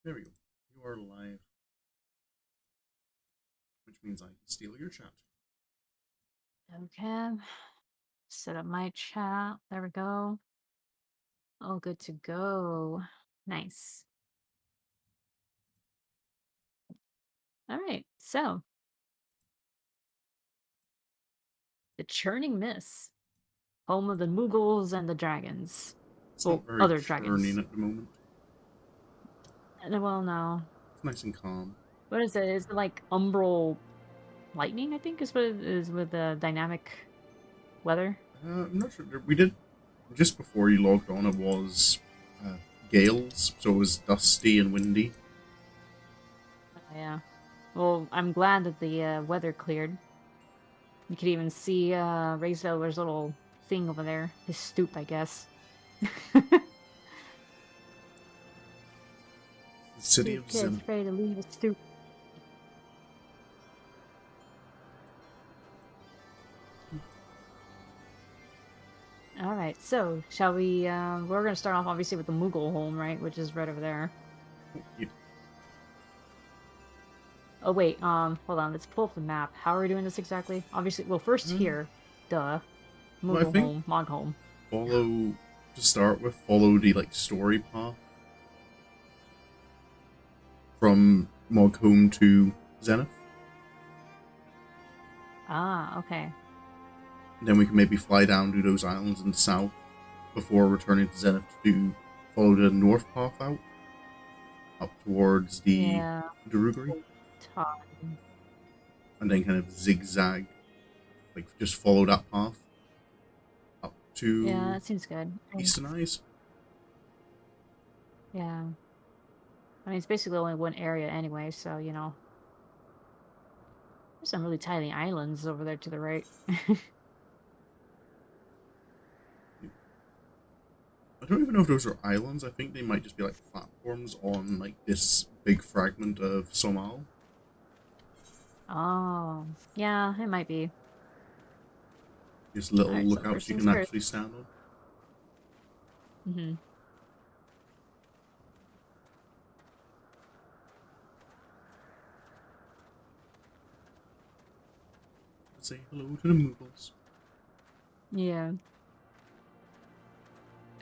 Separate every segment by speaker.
Speaker 1: There we go. You are live, which means I can steal your chat.
Speaker 2: Okay. Set up my chat. There we go. All good to go. Nice. All right. So, the Churning Mists, home of the Moogles and the dragons.
Speaker 1: It's
Speaker 2: Well,
Speaker 1: not very
Speaker 2: other
Speaker 1: churning
Speaker 2: dragons.
Speaker 1: at the moment.
Speaker 2: Well, no.
Speaker 1: It's nice and calm.
Speaker 2: What is it? Is it like umbral lightning? I think is what it is with the dynamic weather.
Speaker 1: I'm not sure. We did just before you logged on. It was uh, gales, so it was dusty and windy.
Speaker 2: Yeah. Well, I'm glad that the weather cleared. You could even see Hraesvelgr's little thing over there. His stoop, I guess.
Speaker 1: The city of
Speaker 2: Stupid kid's
Speaker 1: Zenith.
Speaker 2: afraid to leave his stoop. All right, so shall we? We're gonna start off obviously with the Moogle home, right? Which is right over there.
Speaker 1: Oh, you,
Speaker 2: Oh wait, hold on. Let's pull up the map. How are we doing this exactly? Obviously, well, first
Speaker 1: uh,
Speaker 2: here, duh,
Speaker 1: well, I
Speaker 2: Moogle
Speaker 1: think
Speaker 2: home, Mog home.
Speaker 1: follow the story path from Moghome to Zenith.
Speaker 2: Ah, okay.
Speaker 1: And then we can maybe fly down to those islands in the south before returning to Zenith to follow the north path out up towards the
Speaker 2: Yeah.
Speaker 1: Darugari,
Speaker 2: Time.
Speaker 1: and then kind of zigzag, like just follow that path up
Speaker 2: Yeah,
Speaker 1: to
Speaker 2: that seems good.
Speaker 1: Eastern Eyes.
Speaker 2: Yeah. I mean, it's basically only one area anyway, so there's some really tiny islands over there to the right.
Speaker 1: I don't even know if those are islands. I think they might just be like platforms on like this big fragment of Somal.
Speaker 2: Oh, yeah, it might be.
Speaker 1: Just
Speaker 2: All
Speaker 1: little
Speaker 2: right, so
Speaker 1: lookouts
Speaker 2: first
Speaker 1: you
Speaker 2: things
Speaker 1: can
Speaker 2: first.
Speaker 1: actually stand on.
Speaker 2: Mm-hmm.
Speaker 1: Say hello to the Moogles.
Speaker 2: Yeah.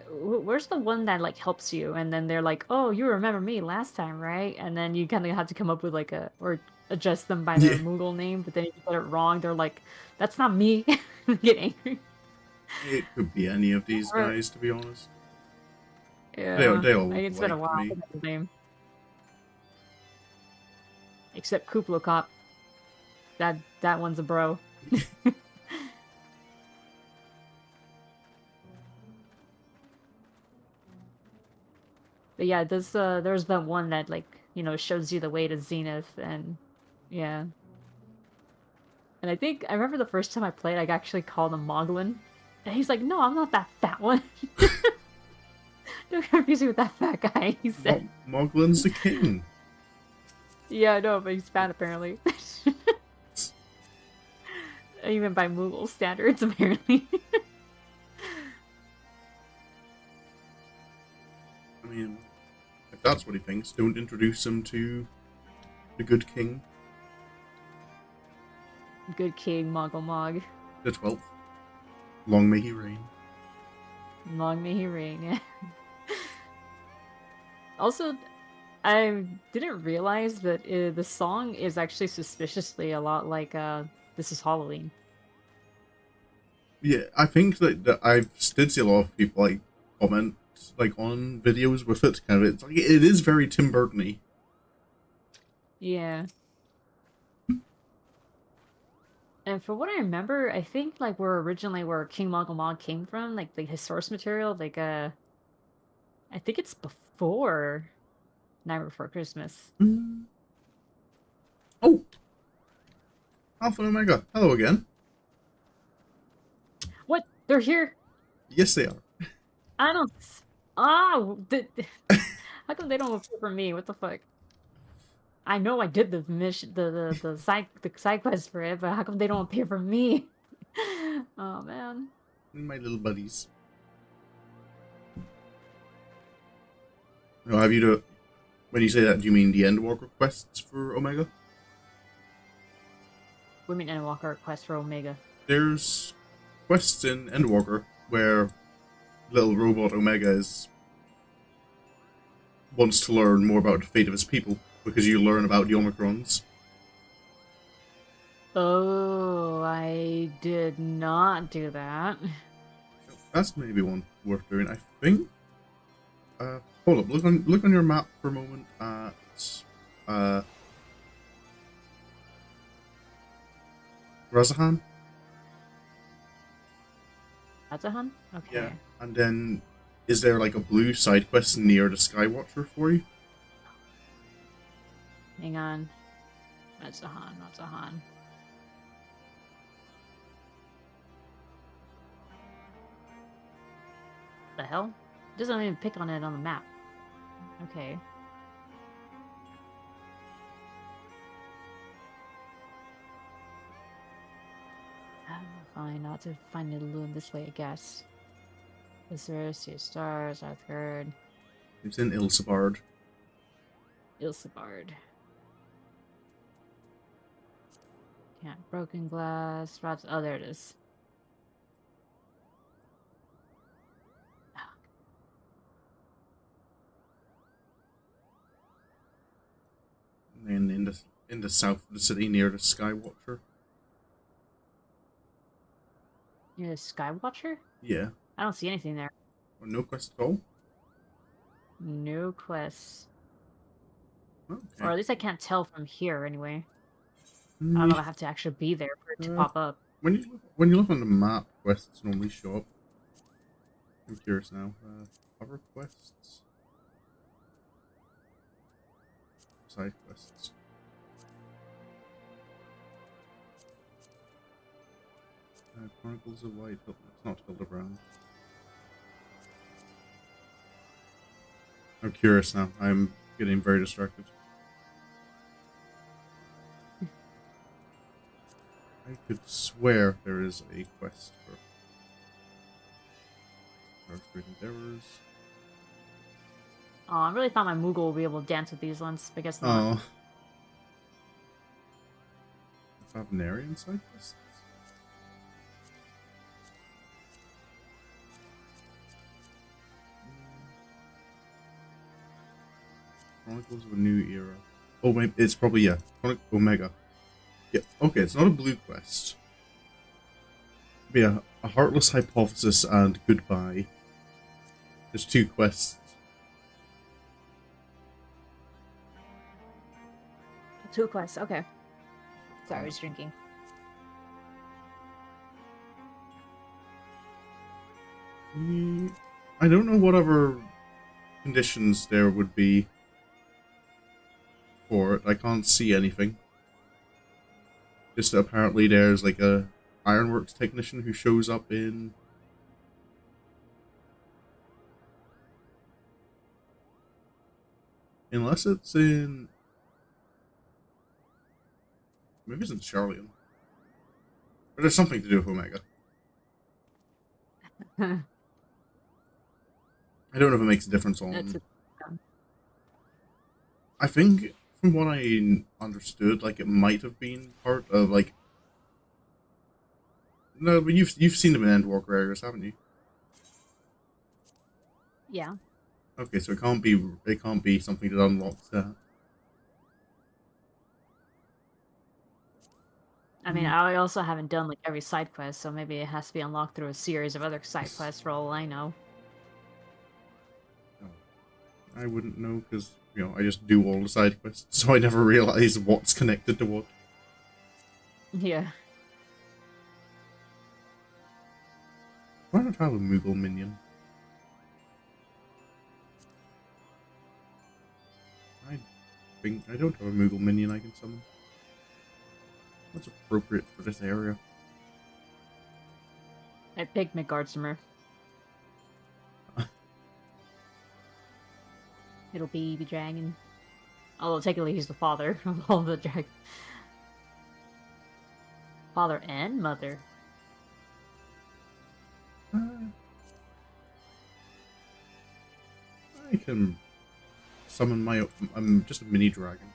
Speaker 2: Where's the one that like helps you and then they're like, oh, you remember me last time, right? And then you kind of have to come up with like a or adjust them by their
Speaker 1: Yeah,
Speaker 2: Moogle name, but then if you get it wrong, they're like, that's not me. Get angry.
Speaker 1: it could be any of these
Speaker 2: Or-
Speaker 1: guys, to be honest.
Speaker 2: yeah,
Speaker 1: They all
Speaker 2: like
Speaker 1: look
Speaker 2: it's been a
Speaker 1: alike
Speaker 2: while.
Speaker 1: to
Speaker 2: I
Speaker 1: me.
Speaker 2: forgot his name. Except Kuplo Cop. That one's a bro. But yeah, there's that one that like shows you the way to Zenith and yeah. And I remember the first time I played, I actually called him Moglin. And he's like, no, I'm not that fat one. Don't confuse me with that fat guy, he said.
Speaker 1: Moglin's the king.
Speaker 2: Yeah, I know, but he's fat apparently. Even by Moogle standards, apparently.
Speaker 1: I mean, if that's what he thinks, don't introduce him to the good king,
Speaker 2: Good king, Moggle Mog.
Speaker 1: the 12th. Long may he reign.
Speaker 2: Long may he reign. Also, I didn't realize that the song is actually suspiciously a lot like This Is Halloween.
Speaker 1: Yeah, I think that I did see a lot of people like comment like on videos with it. Kind of, it's like it is very Tim Burton-y.
Speaker 2: Yeah. And for what I remember, I think like where King Moggle Mog came from, like his source material, like I think it's before Night Before Christmas.
Speaker 1: Mm. Oh, Alpha and Omega. Hello again.
Speaker 2: What? They're here?
Speaker 1: Yes, they are.
Speaker 2: I don't. Oh, how come they don't appear for me? What the fuck? I know I did the mission, the side quest for it, but how come they don't appear for me? Oh man.
Speaker 1: My little buddies. No, have you When you say that, do you mean the Endwalker quests for Omega?
Speaker 2: We mean Endwalker quest for Omega.
Speaker 1: There's quests in Endwalker where little robot Omega wants to learn more about the fate of his people because you learn about the Omicrons.
Speaker 2: Oh, I did not do that.
Speaker 1: That's maybe one worth doing. I think. Hold up. Look on your map for a moment at Razahan.
Speaker 2: That's a hun? Okay.
Speaker 1: Yeah, and then is there like a blue side quest near the Skywatcher for you?
Speaker 2: Hang on. That's a han. That's a han. The hell? It doesn't even pick on it on the map. Okay. Fine, I'll have to find the loon this way, I guess. Viscera, your stars, Arthgard,
Speaker 1: It's in Ilsabard.
Speaker 2: Ilsabard. Yeah, broken glass, rods. Oh, there it is.
Speaker 1: And in the south of the city near the Skywatcher.
Speaker 2: Near the Skywatcher?
Speaker 1: Yeah.
Speaker 2: I don't see anything there.
Speaker 1: Or no quest at all?
Speaker 2: No quests.
Speaker 1: Okay.
Speaker 2: Or at least I can't tell from here, anyway. I don't know if I have to actually be there for it to pop up.
Speaker 1: When you look on the map, quests normally show up. I'm curious now. Other quests? Side quests. Chronicles of White. It's not Hildebrand. I'm curious now. I'm getting very distracted. I could swear there is a quest for Earth-breathing Terrors.
Speaker 2: Oh, I really thought my Moogle would be able to dance with these ones, but I guess not.
Speaker 1: Oh. Favenarian side quests? Chronicles of a New Era. Oh, wait, it's probably, yeah. Omega. Yeah, okay, it's not a blue quest. It'd be a Heartless Hypothesis and Goodbye. There's 2 quests.
Speaker 2: 2 quests, okay. Sorry, I was drinking.
Speaker 1: I don't know what other conditions there would be for it. I can't see anything. Just apparently there's like a ironworks technician who shows up in unless it's in maybe it's in Charlian. But there's something to do with Omega. I don't know if it makes a difference on I think from what I understood, like it might have been part of like no, but you've seen them in Endwalker areas, haven't you?
Speaker 2: Yeah.
Speaker 1: Okay, so it can't be something that unlocks that.
Speaker 2: I mean, I also haven't done like every side quest, so maybe it has to be unlocked through a series of other side quests for all I know.
Speaker 1: I wouldn't know because I just do all the side quests, so I never realize what's connected to what.
Speaker 2: Yeah.
Speaker 1: Why don't I have a Moogle minion? I don't have a Moogle minion I can summon. What's appropriate for this area?
Speaker 2: I picked McGardsimer. Little baby dragon. Although technically he's the father of all the dragons. Father and mother.
Speaker 1: I can summon my... I'm just a mini dragon.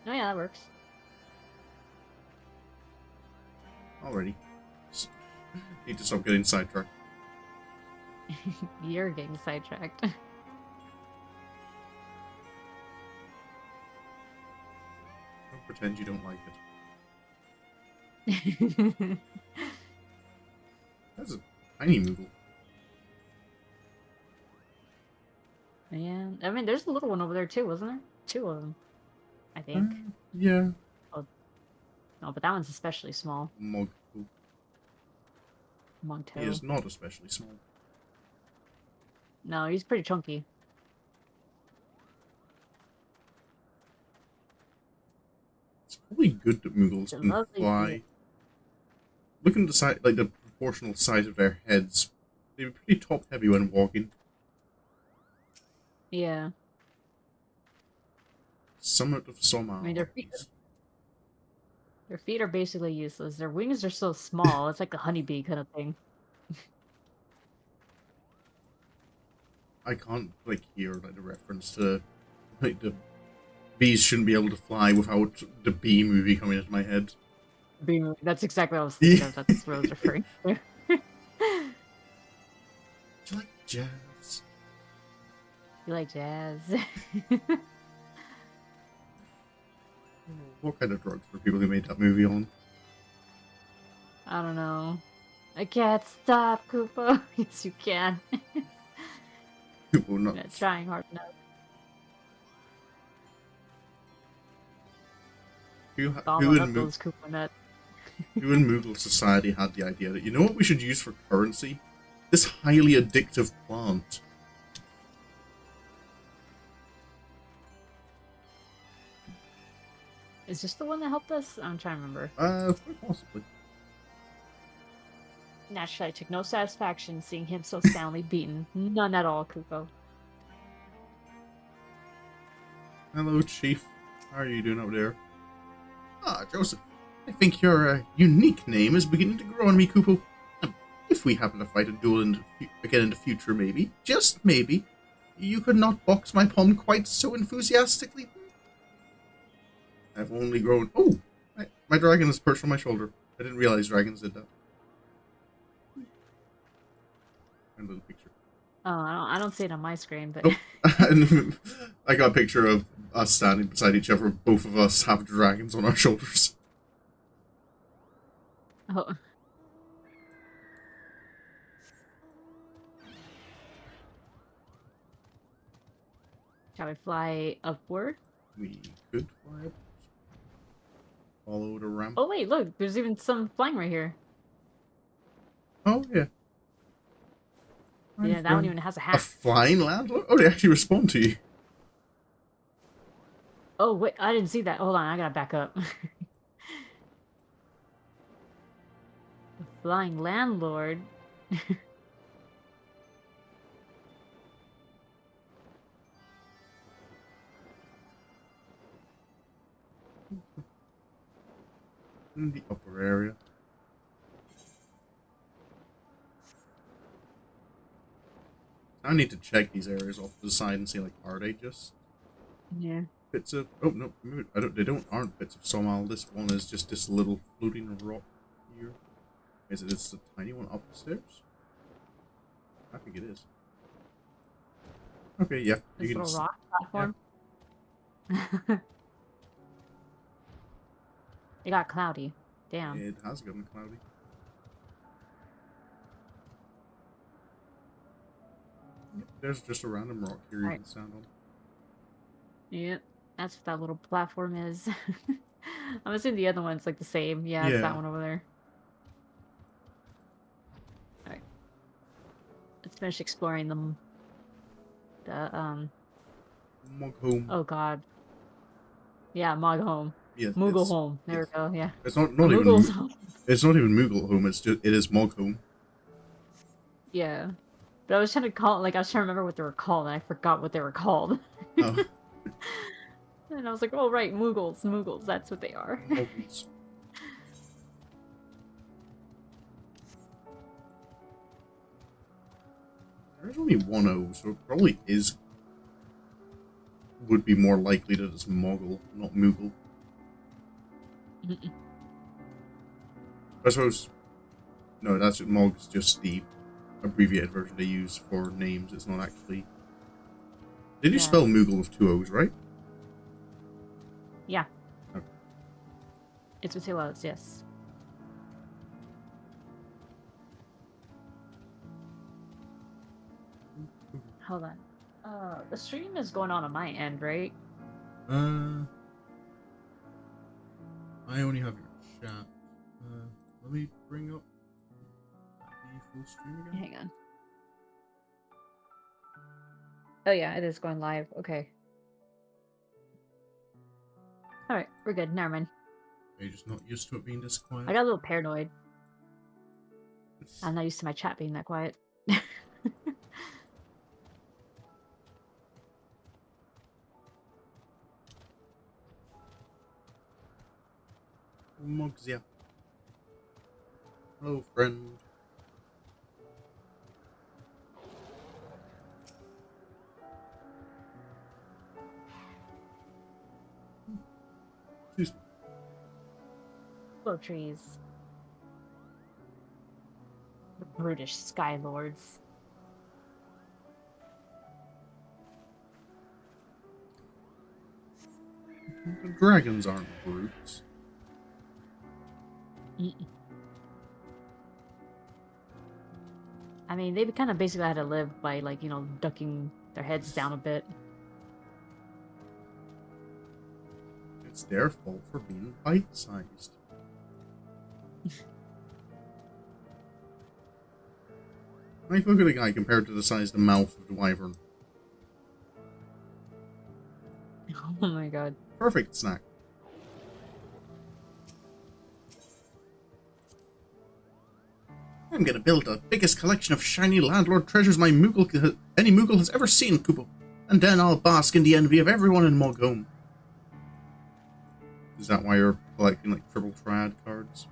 Speaker 2: Oh yeah, that works.
Speaker 1: Alrighty. Need to stop getting sidetracked.
Speaker 2: You're getting sidetracked.
Speaker 1: Don't pretend you don't like it. That's a tiny Moogle.
Speaker 2: Yeah, I mean, there's a little one over there too, wasn't there? Two of them, I think.
Speaker 1: Yeah.
Speaker 2: Oh, no, but that one's especially small.
Speaker 1: Mogul.
Speaker 2: Monto.
Speaker 1: He is not especially small.
Speaker 2: No, he's pretty chunky.
Speaker 1: It's probably good that Moogles
Speaker 2: It's a
Speaker 1: can
Speaker 2: lovely
Speaker 1: fly.
Speaker 2: view.
Speaker 1: Looking at the size, like the proportional size of their heads, they're pretty top heavy when walking.
Speaker 2: Yeah.
Speaker 1: Summit of Somar.
Speaker 2: I mean, their feet are basically useless. Their wings are so small. It's like a honeybee kind of thing.
Speaker 1: I can't like hear like the reference to like the bees shouldn't be able to fly without the bee movie coming into my head.
Speaker 2: That's exactly what I was thinking of. That's what I was referring to.
Speaker 1: Do you like jazz?
Speaker 2: You like jazz?
Speaker 1: What kind of drugs were people who made that movie on?
Speaker 2: I don't know. I can't stop, Koopa. Yes, you can.
Speaker 1: People
Speaker 2: Yeah,
Speaker 1: nuts.
Speaker 2: trying hard enough.
Speaker 1: Who
Speaker 2: Gobbling up
Speaker 1: in
Speaker 2: those Koopa nuts.
Speaker 1: who in Moogle society had the idea that, you know what we should use for currency? This highly addictive plant.
Speaker 2: Is this the one that helped us? I'm trying to remember.
Speaker 1: Quite possibly.
Speaker 2: Naturally, I took no satisfaction seeing him so soundly beaten. None at all, Kuko.
Speaker 1: Hello, Chief. How are you doing up there? Ah, Joseph. I think your unique name is beginning to grow on me, Kupo. If we happen to fight a duel again in the future, maybe, just maybe, you could not box my palm quite so enthusiastically. I've only grown... Oh! My dragon is perched on my shoulder. I didn't realize dragons did that. And a little picture.
Speaker 2: Oh, I don't see it on my screen, but...
Speaker 1: Oh, and I got a picture of us standing beside each other. Both of us have dragons on our shoulders.
Speaker 2: Oh. Shall we fly upward?
Speaker 1: We could fly up. Follow the ramp.
Speaker 2: Oh wait, look, there's even some flying right here.
Speaker 1: Oh, yeah.
Speaker 2: Yeah, that one even has a
Speaker 1: A
Speaker 2: hat.
Speaker 1: flying landlord? Oh, they actually respond to you.
Speaker 2: Oh wait, I didn't see that. Hold on, I gotta back up. The flying landlord.
Speaker 1: In the upper area. I need to check these areas off to the side and see, like, are they just
Speaker 2: Yeah.
Speaker 1: bits of... Oh, no, aren't bits of Somal. This one is just this little floating rock here. Is it the tiny one upstairs? I think it is. Okay, yeah.
Speaker 2: This
Speaker 1: You
Speaker 2: little
Speaker 1: can
Speaker 2: rock platform. It got cloudy. Damn.
Speaker 1: It has gotten cloudy. Yep, there's just a random rock here you
Speaker 2: Alright.
Speaker 1: can stand on.
Speaker 2: Yep. That's what that little platform is. I'm assuming the other one's like the same. Yeah, it's
Speaker 1: Yeah.
Speaker 2: that one over there. Alright. Let's finish exploring them.
Speaker 1: Mog home.
Speaker 2: Oh god. Yeah, Mog home.
Speaker 1: Yeah,
Speaker 2: Moogle home. There we go, yeah.
Speaker 1: It's not even
Speaker 2: Moogles home.
Speaker 1: it's not even Moogle home. It is Mog home.
Speaker 2: Yeah. But I was trying to I was trying to remember what they were called, and I forgot what they were called.
Speaker 1: Oh,
Speaker 2: And I was like, oh right, Moogles, that's what they are.
Speaker 1: Moogles. There's only one O, so it probably would be more likely that it's Moggle, not Moogle. I suppose, no, that's Mog's just the abbreviated version they use for names. It's not actually. Did you spell Moogle with 2 O's, right?
Speaker 2: Yeah.
Speaker 1: Okay.
Speaker 2: It's with 2 O's, yes. Hold on. The stream is going on my end, right?
Speaker 1: I only have your chat. Let me bring up the full stream again.
Speaker 2: Hang on. Oh yeah, it is going live. Okay. Alright, we're good. Never mind.
Speaker 1: You're just not used to it being this quiet.
Speaker 2: I got a little paranoid. I'm not used to my chat being that quiet.
Speaker 1: Mugs, yeah. Hello, friend. Excuse me.
Speaker 2: Blow trees. The brutish Sky Lords.
Speaker 1: The dragons aren't brutes.
Speaker 2: I mean, they kind of basically had to live by, like, you know, ducking their heads down a bit.
Speaker 1: It's their fault for being bite-sized. Like, look at a guy compared to the size of the mouth of the wyvern.
Speaker 2: Oh my god.
Speaker 1: Perfect snack. I'm gonna build the biggest collection of shiny landlord treasures any Moogle has ever seen, Kupo. And then I'll bask in the envy of everyone in Mogome. Is that why you're collecting, like, triple trad cards?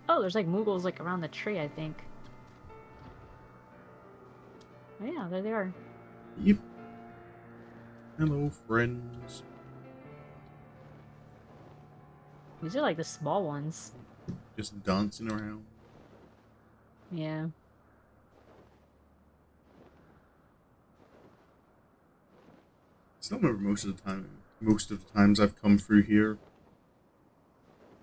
Speaker 2: Oh, there's like Moogles like around the tree, I think. Oh yeah, there they are.
Speaker 1: Yep. Hello, friends.
Speaker 2: These are like the small ones.
Speaker 1: Just dancing around.
Speaker 2: Yeah.
Speaker 1: I still remember most of the times I've come through here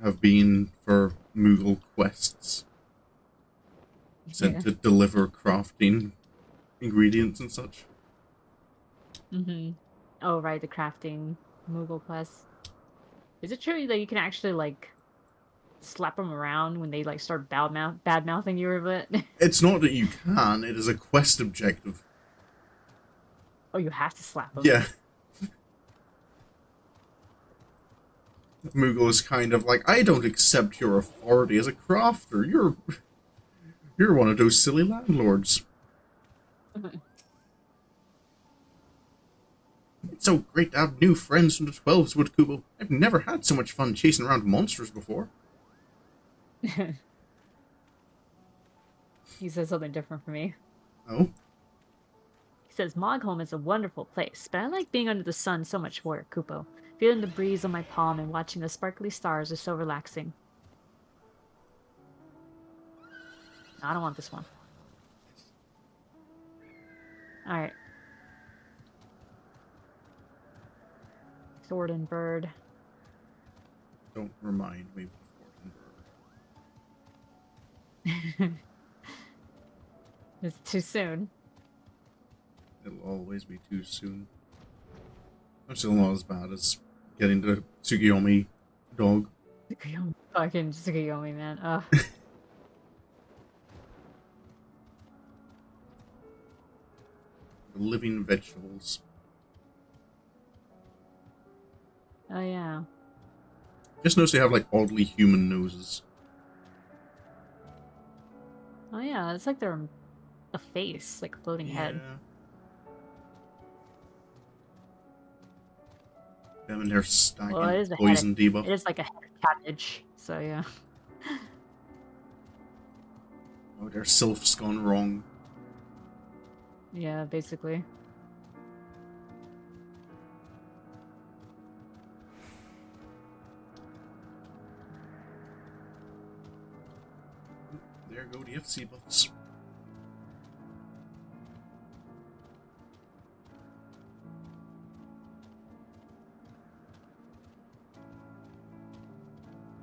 Speaker 1: have been for Moogle quests. Sent to deliver crafting ingredients and such.
Speaker 2: Oh, right, the crafting Moogle quest. Is it true that you can actually, like, slap them around when they, like, start bad-mouthing you a bit?
Speaker 1: It's not that you can, it is a quest objective.
Speaker 2: Oh, you have to slap them?
Speaker 1: Yeah. Moogle is kind of like, I don't accept your authority as a crafter. You're one of those silly landlords. It's so great to have new friends from the 12s, Wood Kubo. I've never had so much fun chasing around monsters before.
Speaker 2: He says something different from me.
Speaker 1: Oh?
Speaker 2: He says, Moghome is a wonderful place, but I like being under the sun so much more, Kupo. Feeling the breeze on my palm and watching the sparkly stars is so relaxing. No, I don't want this one. Alright. Sword and bird.
Speaker 1: Don't remind me of Bird.
Speaker 2: It's too soon.
Speaker 1: It'll always be too soon. I'm still not as bad as getting the Tsukiyomi dog.
Speaker 2: Tsukiyomi. Fucking Tsukiyomi, man. Ugh.
Speaker 1: The living vegetables.
Speaker 2: Oh, yeah.
Speaker 1: Just notice they have, like, oddly human noses.
Speaker 2: Oh, yeah. It's like they're a face, like a floating head.
Speaker 1: Them and their
Speaker 2: Well, it
Speaker 1: stacking
Speaker 2: is a head of,
Speaker 1: poison debuff.
Speaker 2: it is like a head of cabbage, so yeah.
Speaker 1: Oh, their sylph's gone wrong.
Speaker 2: Yeah, basically.
Speaker 1: There go the FC buffs.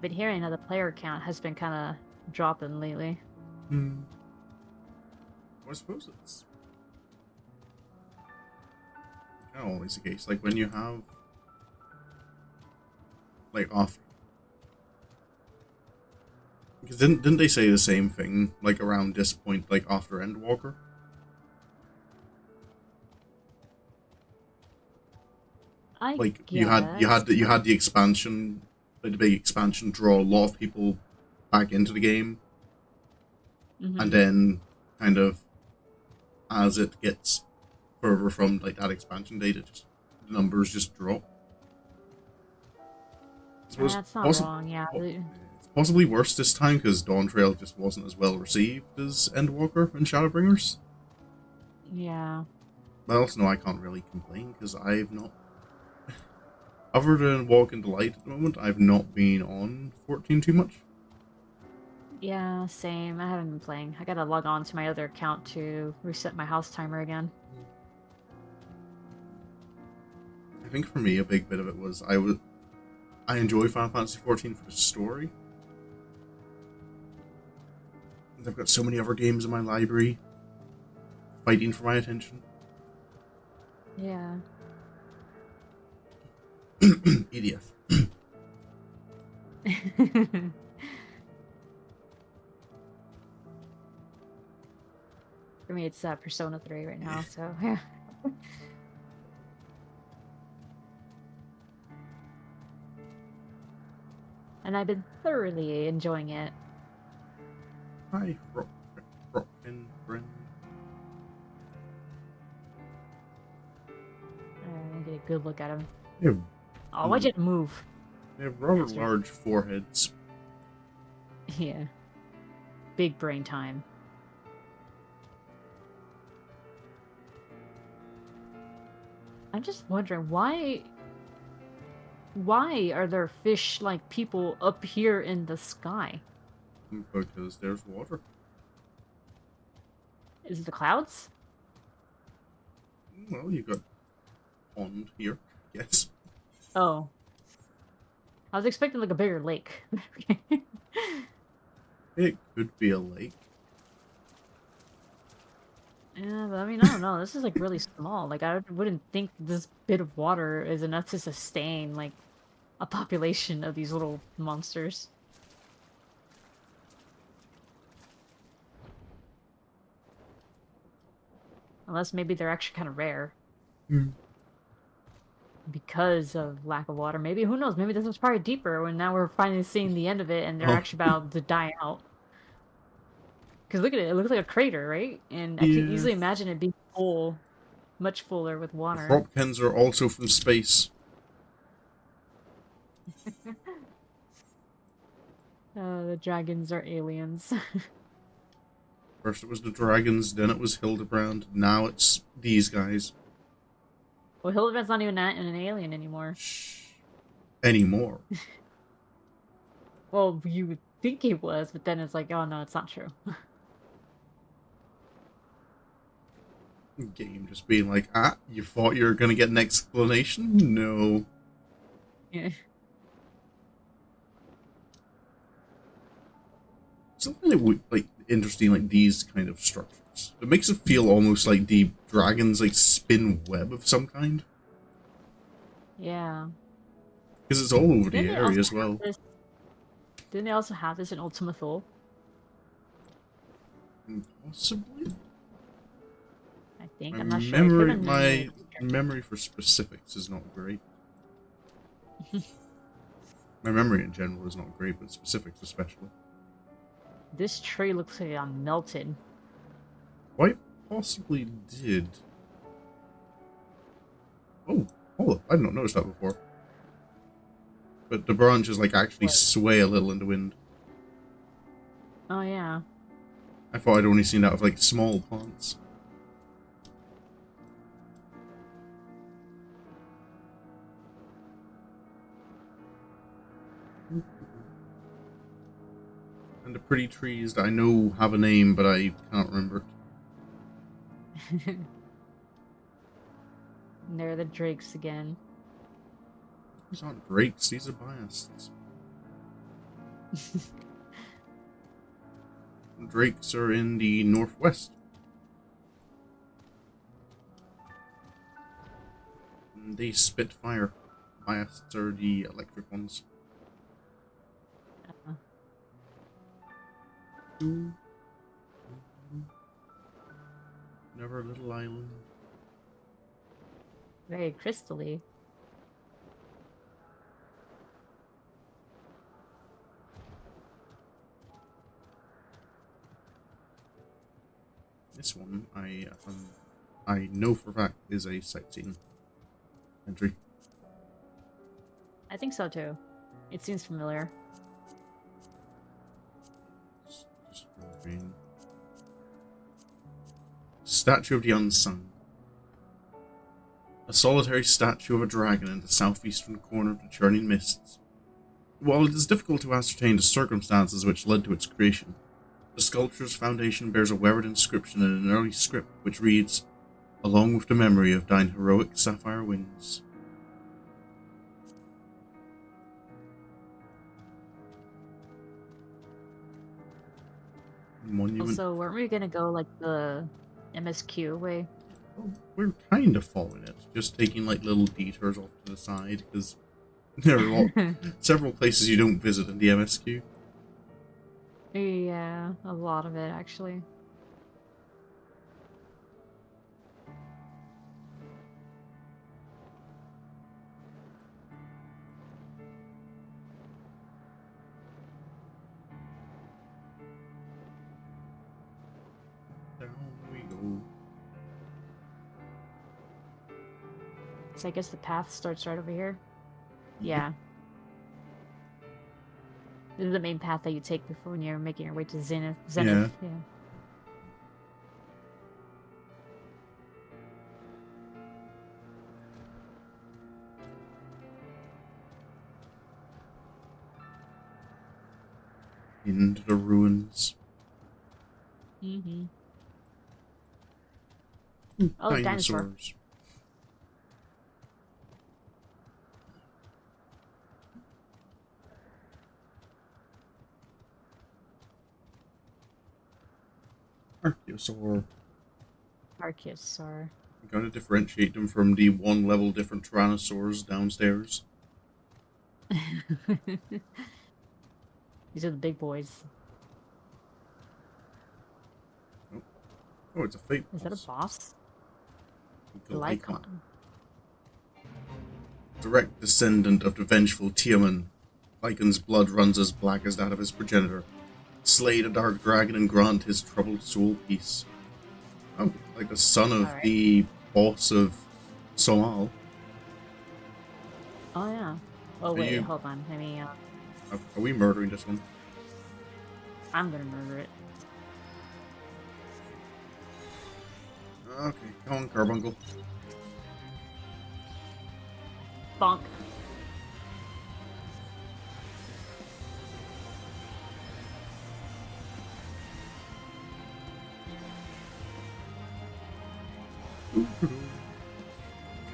Speaker 2: Been hearing that the player count has been kind of dropping lately.
Speaker 1: Hmm. Well, I suppose it's kind of always the case. Like when you have like off, because didn't they say the same thing like around this point, like after Endwalker?
Speaker 2: I
Speaker 1: Like
Speaker 2: guess.
Speaker 1: you had the expansion, like the big expansion, draw a lot of people back into the game, and
Speaker 2: Mm-hmm.
Speaker 1: then kind of as it gets further from like that expansion date, it just the numbers just drop. I suppose
Speaker 2: That's not wrong, yeah.
Speaker 1: it's possibly worse this time because Dawn Trail just wasn't as well received as Endwalker and Shadowbringers.
Speaker 2: Yeah.
Speaker 1: But I also know I can't really complain because I've not, other than Walk in Delight at the moment, I've not been on 14 too much.
Speaker 2: Yeah, same. I haven't been playing. I gotta log on to my other account to reset my house timer again.
Speaker 1: I think for me a big bit of it was I enjoy Final Fantasy XIV for the story. I've got so many other games in my library fighting for my attention.
Speaker 2: Yeah.
Speaker 1: EDF.
Speaker 2: For me, it's Persona 3 right now, so yeah. And I've been thoroughly enjoying it.
Speaker 1: Hi, Rockin' friend.
Speaker 2: Get a good look at him.
Speaker 1: Yeah,
Speaker 2: Oh, why'd you move?
Speaker 1: they have rather
Speaker 2: Bastard.
Speaker 1: large foreheads.
Speaker 2: Yeah. Big brain time. I'm just wondering why are there fish like people up here in the sky?
Speaker 1: Because there's water.
Speaker 2: Is it the clouds?
Speaker 1: Well, you got pond here. Yes.
Speaker 2: Oh. I was expecting like a bigger lake.
Speaker 1: It could be a lake.
Speaker 2: Yeah, but I mean, I don't know. This is like really small. Like I wouldn't think this bit of water is enough to sustain like a population of these little monsters. Unless maybe they're actually kind of rare because of lack of water. Maybe, who knows? Maybe this was probably deeper when now we're finally seeing the end of it and they're
Speaker 1: Oh,
Speaker 2: actually about to die out. Because look at it. It looks like a crater, right? And I can
Speaker 1: yeah.
Speaker 2: easily imagine it being full, much fuller with
Speaker 1: The
Speaker 2: water.
Speaker 1: Hropkins are also from space.
Speaker 2: The dragons are aliens.
Speaker 1: First it was the dragons, then it was Hildebrand, now it's these guys.
Speaker 2: Well, Hildebrand's not even an alien anymore.
Speaker 1: Shh. Anymore.
Speaker 2: Well, you would think he was, but then it's like, oh no, it's not true.
Speaker 1: Game just being like, you thought you were gonna get an explanation? No.
Speaker 2: Yeah.
Speaker 1: Something that would like interesting, like these kind of structures. It makes it feel almost like the dragons like spin web of some kind.
Speaker 2: Yeah.
Speaker 1: Because it's all over the
Speaker 2: Didn't they
Speaker 1: area
Speaker 2: also
Speaker 1: as
Speaker 2: have
Speaker 1: well.
Speaker 2: this? Didn't they also have this in Ultima Thule?
Speaker 1: Possibly.
Speaker 2: I think.
Speaker 1: My
Speaker 2: I'm not sure. It could have been
Speaker 1: my memory for specifics is not great. My memory in general is not great, but specifics especially.
Speaker 2: This tree looks like I'm melted.
Speaker 1: Quite possibly did. Oh, hold up. I did not notice that before. but the branches like actually
Speaker 2: What?
Speaker 1: sway a little in the wind.
Speaker 2: Oh yeah.
Speaker 1: I thought I'd only seen that with like small plants. And the pretty trees that I know have a name, but I can't remember it.
Speaker 2: And there are the drakes again.
Speaker 1: These aren't drakes, these are biasts. Drakes are in the northwest. And they spit fire. Biasts are the electric ones. Never a little island.
Speaker 2: Very crystally.
Speaker 1: This one, I know for a fact is a sightseeing entry.
Speaker 2: I think so too. It seems familiar.
Speaker 1: Just moving. Statue of the Unsung. A solitary statue of a dragon in the southeastern corner of the Churning Mists. While it is difficult to ascertain the circumstances which led to its creation, the sculpture's foundation bears a weathered inscription in an early script which reads, "Along with the memory of thine heroic sapphire wings." Monument.
Speaker 2: Also, weren't we gonna go like the MSQ way?
Speaker 1: Oh, we're kind of following it, just taking like little detours off to the side because there are several places you don't visit in the MSQ.
Speaker 2: Yeah, a lot of it actually.
Speaker 1: Down we go.
Speaker 2: So I guess the path starts right over here. Yeah. This is the main path that you take before when you're making your way to Zenith. Zenith, yeah.
Speaker 1: Into the ruins.
Speaker 2: Mm-hmm. Oh, dinosaur.
Speaker 1: Dinosaurs. Archosaur.
Speaker 2: Archosaur.
Speaker 1: You gotta differentiate them from the one level different Tyrannosaurs downstairs.
Speaker 2: These are the big boys.
Speaker 1: Oh, it's a fate.
Speaker 2: Is that a boss?
Speaker 1: The
Speaker 2: Lycon.
Speaker 1: Direct descendant of the vengeful Tiaman, Lycan's blood runs as black as that of his progenitor. Slay the dark dragon and grant his troubled soul peace. Oh, like the son of the boss of Somal.
Speaker 2: Oh yeah. Oh wait, hold on. Let me.
Speaker 1: Are we murdering this one?
Speaker 2: I'm gonna murder it.
Speaker 1: Okay, come on, Carbuncle.
Speaker 2: Bonk.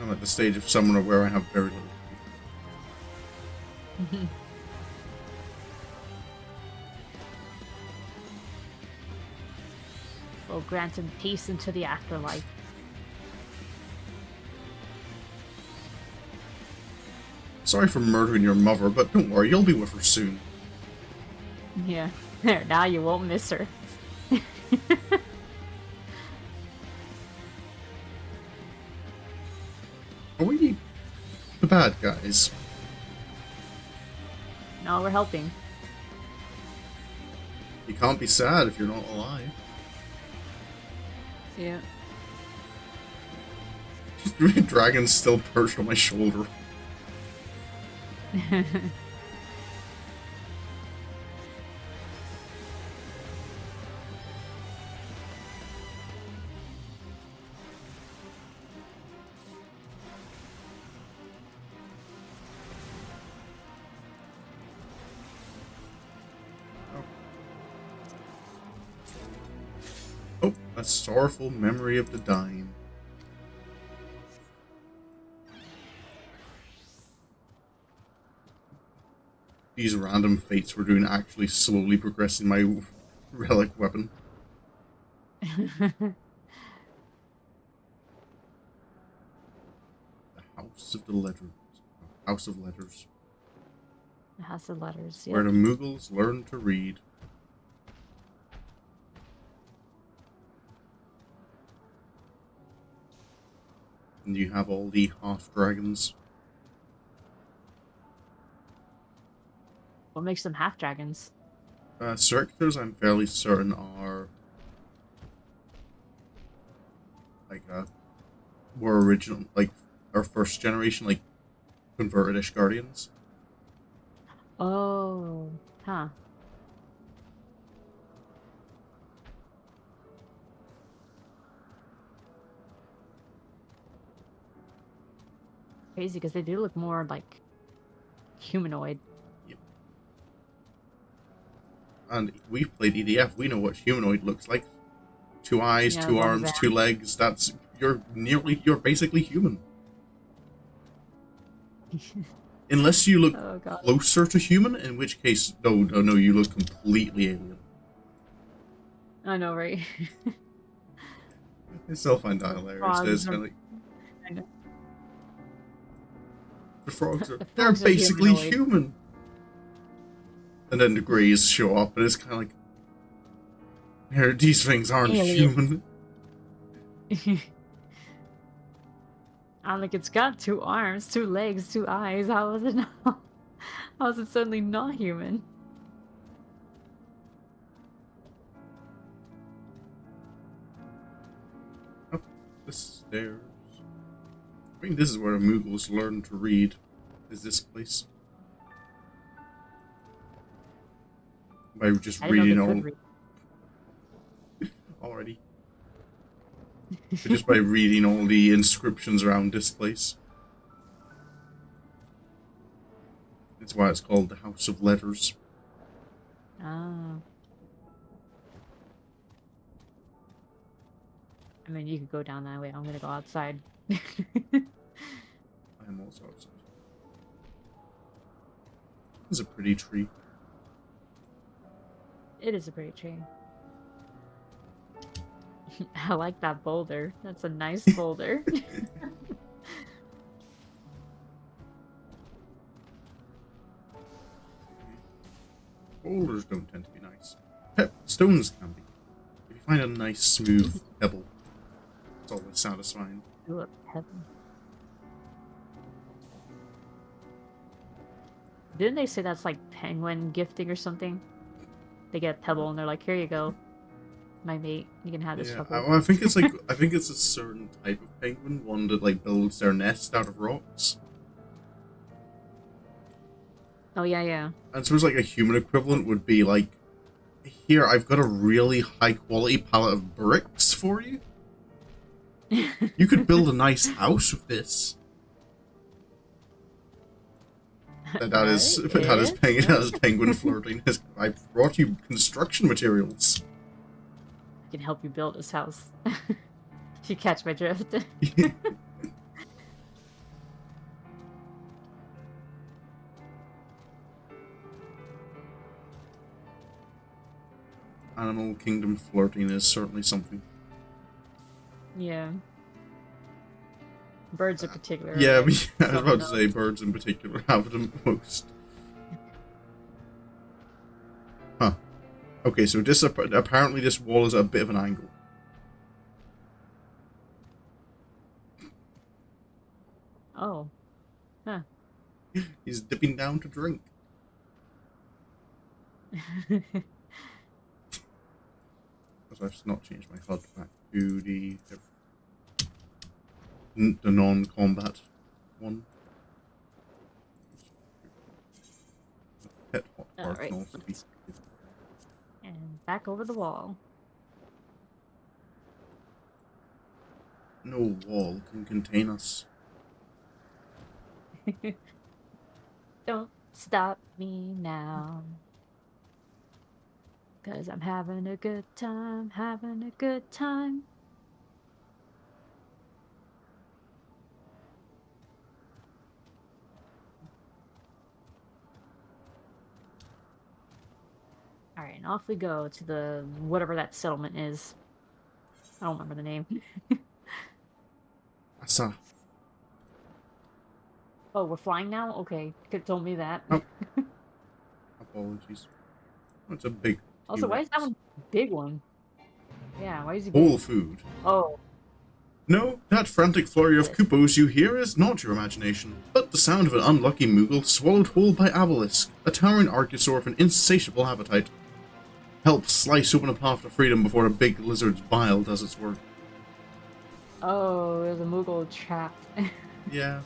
Speaker 1: I'm at the stage of Summoner where I have very little.
Speaker 2: Will grant him peace into the afterlife.
Speaker 1: Sorry for murdering your mother, but don't worry, you'll be with her soon.
Speaker 2: Yeah. There, now you won't miss her.
Speaker 1: Are we the bad guys?
Speaker 2: No, we're helping.
Speaker 1: You can't be sad if you're not alive.
Speaker 2: Yeah.
Speaker 1: Dragon's still perched on my shoulder. A sorrowful memory of the dying. These random fates we're doing actually slowly progressing my relic weapon. The House of the Letters. House of Letters.
Speaker 2: The House of Letters,
Speaker 1: Where
Speaker 2: yep.
Speaker 1: the Moogles learn to read. And you have all the half-dragons.
Speaker 2: What makes them half dragons?
Speaker 1: Circulars, I'm fairly certain, are like were original, like our first generation, like converted-ish guardians.
Speaker 2: Oh, huh. Crazy because they do look more like humanoid.
Speaker 1: Yep. And we've played EDF. We know what humanoid looks like. 2 eyes,
Speaker 2: Yeah,
Speaker 1: 2
Speaker 2: lungs
Speaker 1: arms, 2
Speaker 2: and
Speaker 1: legs. That's you're basically human. Unless you look
Speaker 2: oh god.
Speaker 1: closer to human, in which case, no, you look completely alien.
Speaker 2: I know, right?
Speaker 1: I still find that
Speaker 2: The
Speaker 1: hilarious. There's
Speaker 2: frogs
Speaker 1: kind
Speaker 2: are
Speaker 1: of like,
Speaker 2: I know.
Speaker 1: the frogs are,
Speaker 2: The
Speaker 1: they're
Speaker 2: frogs are
Speaker 1: basically
Speaker 2: humanoid.
Speaker 1: human. And then the greys show up, and it's kind of like, here, these things aren't
Speaker 2: Alien.
Speaker 1: human.
Speaker 2: I'm like, it's got 2 arms, 2 legs, 2 eyes. How is it not? How is it suddenly not human?
Speaker 1: Up the stairs. I mean, this is where the Moogles learn to read. Is this place? By just
Speaker 2: I didn't know they
Speaker 1: reading
Speaker 2: could
Speaker 1: all
Speaker 2: read.
Speaker 1: already. Just by reading all the inscriptions around this place. That's why it's called the House of Letters.
Speaker 2: Ah. I mean, you could go down that way. I'm gonna go outside.
Speaker 1: I am also outside. This is a pretty tree.
Speaker 2: It is a great tree. I like that boulder. That's a nice boulder.
Speaker 1: Boulders don't tend to be nice. Stones can be. If you find a nice, smooth pebble, it's always satisfying.
Speaker 2: Ooh, a pebble. Didn't they say that's like penguin gifting or something? They get a pebble and they're like, here you go, my mate. You can have this
Speaker 1: Yeah,
Speaker 2: pebble.
Speaker 1: I think it's like I think it's a certain type of penguin, one that like builds their nest out of rocks.
Speaker 2: Oh, yeah, yeah.
Speaker 1: And suppose like a human equivalent would be like, here, I've got a really high quality pallet of bricks for you. You could build a nice house with this. That is penguin flirting. I brought you construction materials.
Speaker 2: I can help you build this house. If you catch my drift.
Speaker 1: Animal Kingdom flirting is certainly something.
Speaker 2: Yeah. Birds in particular.
Speaker 1: Yeah,
Speaker 2: Like,
Speaker 1: I was about to say birds in particular have the most. Huh. Okay, so this apparently this wall is at a bit of an angle.
Speaker 2: Oh. Huh.
Speaker 1: He's dipping down to drink. Because I've not changed my HUD back to the non-combat one. Pet hotbar
Speaker 2: Alright.
Speaker 1: can also be.
Speaker 2: And back over the wall.
Speaker 1: No wall can contain us.
Speaker 2: Don't stop me now. 'Cause I'm having a good time, having a good time. All right, and off we go to the whatever that settlement is. I don't remember the name.
Speaker 1: Asa.
Speaker 2: Oh, we're flying now? Okay, could have told me that.
Speaker 1: Oh, apologies. Oh, it's a big
Speaker 2: Also, why is that
Speaker 1: T-Rex.
Speaker 2: one big one? Yeah, why is he
Speaker 1: Whole
Speaker 2: big?
Speaker 1: food.
Speaker 2: Oh,
Speaker 1: No, that frantic flurry of
Speaker 2: this.
Speaker 1: Koopos you hear is not your imagination, but the sound of an unlucky Moogle swallowed whole by Obelisk, a towering Archosaur with an insatiable appetite. Help slice open a path to freedom before a big lizard's bile does its work.
Speaker 2: Oh, there's a Moogle trapped.
Speaker 1: Yeah.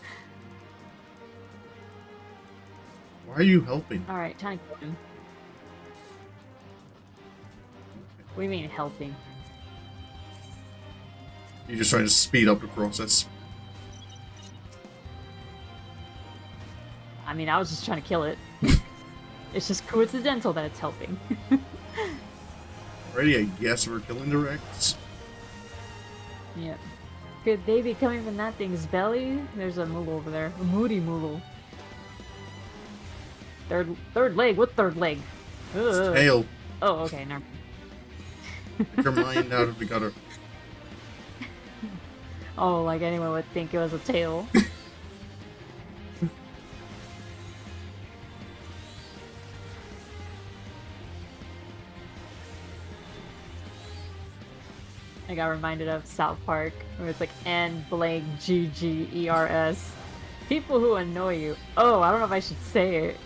Speaker 1: Why are you helping?
Speaker 2: All right, time to kill him. What do you mean helping?
Speaker 1: You're just trying to speed up the process.
Speaker 2: I mean, I was just trying to kill it. It's just coincidental that it's helping.
Speaker 1: Alrighty, I guess we're killing the Rex.
Speaker 2: Yep. Could they be coming from that thing's belly? There's a Moogle over there. A moody Moogle. Third leg? What third leg? Ugh.
Speaker 1: Tail.
Speaker 2: Oh, okay, never.
Speaker 1: Get your mind out of the gutter.
Speaker 2: Oh, like anyone would think it was a tail. I got reminded of South Park, where it's like N blank GGERS. People who annoy you. Oh, I don't know if I should say it.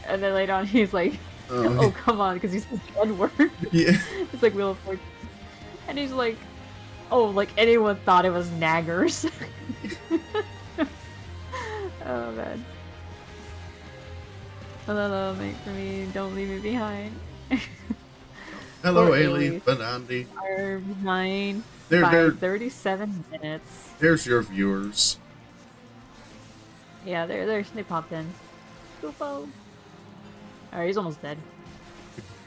Speaker 2: And then later on, he's like, "Oh, come on," because he's the N-word.
Speaker 1: Yeah.
Speaker 2: It's like Wheel of Fortune, and he's like, "Oh, like anyone thought it was naggers." Oh man. Hello, mate for me. Don't leave me behind.
Speaker 1: Hello,
Speaker 2: Poor
Speaker 1: Ailey,
Speaker 2: Ailey.
Speaker 1: and Andy.
Speaker 2: Are behind
Speaker 1: They're,
Speaker 2: by
Speaker 1: they're,
Speaker 2: 37 minutes.
Speaker 1: there's your viewers.
Speaker 2: Yeah, they popped in. Goofo. Alright, he's almost dead.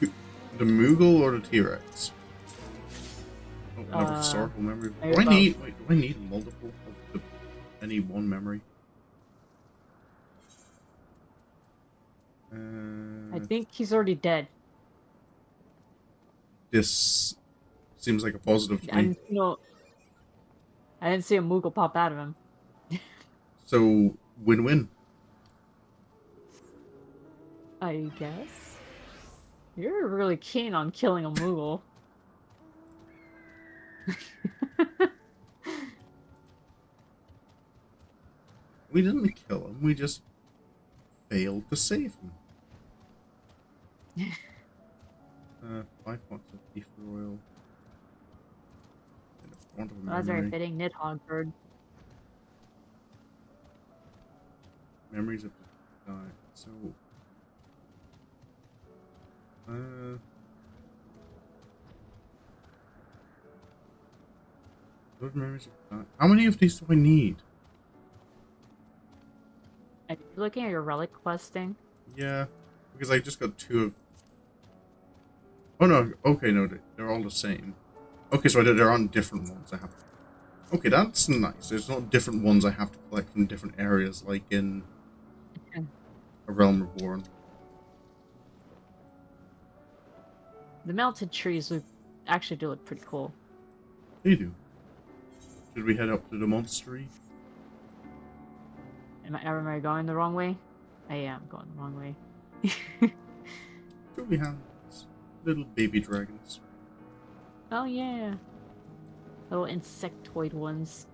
Speaker 1: The Moogle or the T-Rex? Oh, another historical memory. Do I need multiple of any one memory?
Speaker 2: I think he's already dead.
Speaker 1: This seems like a positive to me.
Speaker 2: I didn't see a Moogle pop out of him.
Speaker 1: So, win-win.
Speaker 2: I guess. You're really keen on killing a Moogle.
Speaker 1: We didn't kill him, we just failed to save him. 5 points of beef oil. And a font of a
Speaker 2: Well, that's very
Speaker 1: memory.
Speaker 2: fitting. Nidhogg bird.
Speaker 1: Memories of the die. So, what memories of die? How many of these do I need?
Speaker 2: Are you looking at your relic questing?
Speaker 1: Yeah, because I just got 2 of. Oh no! Okay, no, they're all the same. Okay, so they're on different ones. I have. Okay, that's nice. There's not different ones I have to collect from different areas, like in A Realm Reborn.
Speaker 2: The melted trees actually do look pretty cool.
Speaker 1: They do. Should we head up to the monastery?
Speaker 2: Am I going the wrong way? I am going the wrong way.
Speaker 1: Do we have little baby dragons?
Speaker 2: Oh yeah. Little insectoid ones.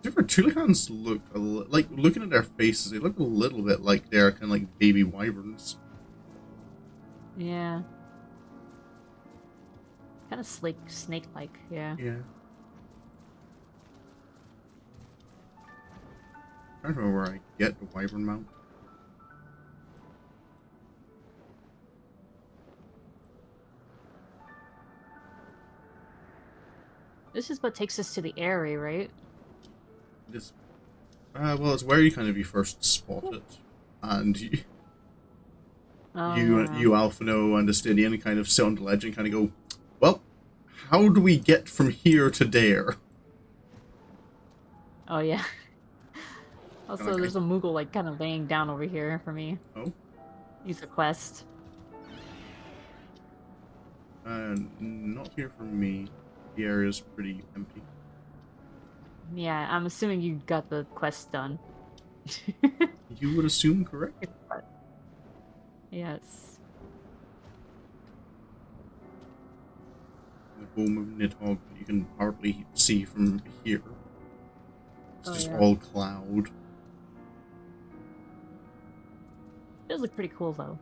Speaker 1: Different toucans look like, looking at their faces, they look a little bit like they're kind of like baby wyverns.
Speaker 2: Yeah. Kind of snake-like, yeah.
Speaker 1: Yeah. I don't know where I get the wyvern mount.
Speaker 2: This is what takes us to the area, right?
Speaker 1: This, well, it's where you first spot it. and
Speaker 2: Oh
Speaker 1: you
Speaker 2: yeah.
Speaker 1: Alphino and Estinian kind of sit on the ledge and kind of go, well, how do we get from here to there?
Speaker 2: Oh yeah.
Speaker 1: And I
Speaker 2: Also,
Speaker 1: kind
Speaker 2: there's a Moogle like kind of laying down over here for me.
Speaker 1: oh,
Speaker 2: He's a quest.
Speaker 1: not here for me. The area's pretty empty.
Speaker 2: Yeah, I'm assuming you got the quest done.
Speaker 1: You would assume correct.
Speaker 2: Yes.
Speaker 1: The home of Nidhogg that you can hardly see from here. It's
Speaker 2: Oh
Speaker 1: just
Speaker 2: yeah.
Speaker 1: all cloud.
Speaker 2: It does look pretty cool though.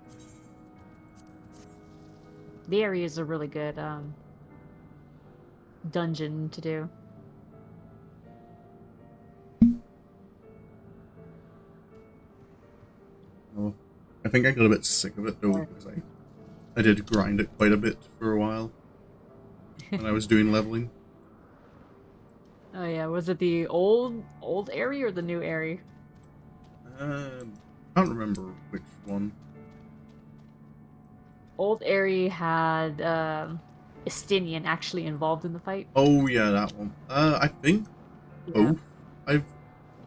Speaker 2: The area is a really good dungeon to do.
Speaker 1: Oh, I think I got a bit sick of it though
Speaker 2: Or-
Speaker 1: because I did grind it quite a bit for a while when I was doing leveling.
Speaker 2: Oh yeah, was it the old area or the new area?
Speaker 1: I can't remember which one.
Speaker 2: Old area had Estinian actually involved in the fight.
Speaker 1: Oh yeah, that one. I think
Speaker 2: Yeah.
Speaker 1: both. I've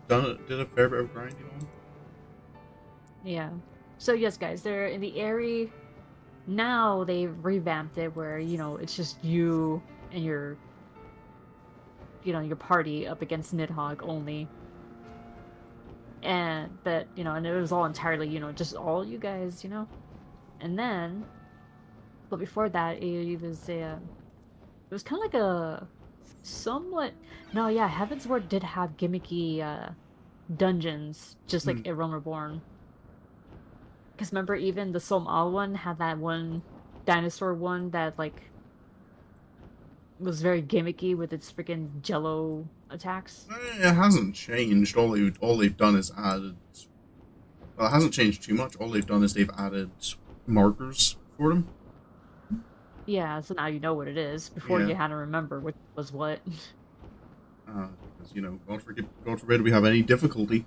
Speaker 1: did a fair bit of grinding on.
Speaker 2: Yeah. So yes, guys, they're in the area now. They've revamped it where it's just you and your party up against Nidhogg only. And it was all entirely just all you guys. And then, but before that, it was kind of like a somewhat no, yeah, Heaven's Word did have gimmicky dungeons, just
Speaker 1: Hmm.
Speaker 2: like A Realm Reborn. Because remember, even the Somal one had that one dinosaur one that like was very gimmicky with its freaking Jello attacks.
Speaker 1: It hasn't changed. All they've done is added. Well, it hasn't changed too much. All they've done is they've added markers for them.
Speaker 2: Yeah, so now you know what it is. Before
Speaker 1: Yeah.
Speaker 2: you had to remember which was what.
Speaker 1: Because God forbid we have any difficulty.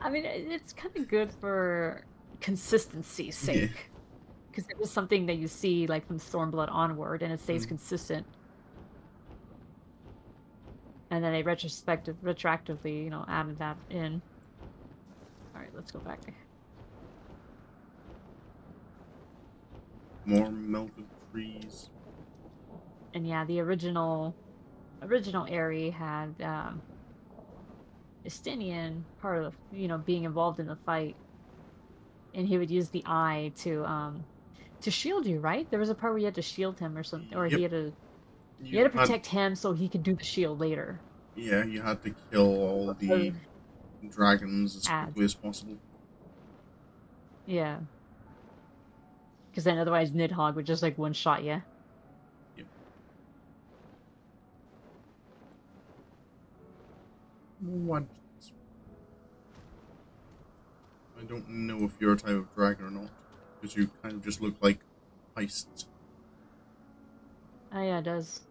Speaker 2: I mean, it's kind of good for consistency's
Speaker 1: Yeah.
Speaker 2: sake. Because it was something that you see like from Stormblood onward, and it stays
Speaker 1: Mm.
Speaker 2: consistent. And then they retroactively, added that in. All right, let's go back.
Speaker 1: More melted trees.
Speaker 2: And yeah, the original area had Estinian part of being involved in the fight, and he would use the eye to shield you. Right? There was a part where you had to shield him or something, or
Speaker 1: Yep.
Speaker 2: you had
Speaker 1: You
Speaker 2: to
Speaker 1: had
Speaker 2: protect him so he could do the shield later.
Speaker 1: Yeah, you had to kill all the dragons as
Speaker 2: Ads.
Speaker 1: quickly as possible.
Speaker 2: Yeah. Because then otherwise Nidhogg would just like one shot you.
Speaker 1: Yep. What? I don't know if you're a type of dragon or not, because you kind of just look like heists.
Speaker 2: Oh yeah, it does.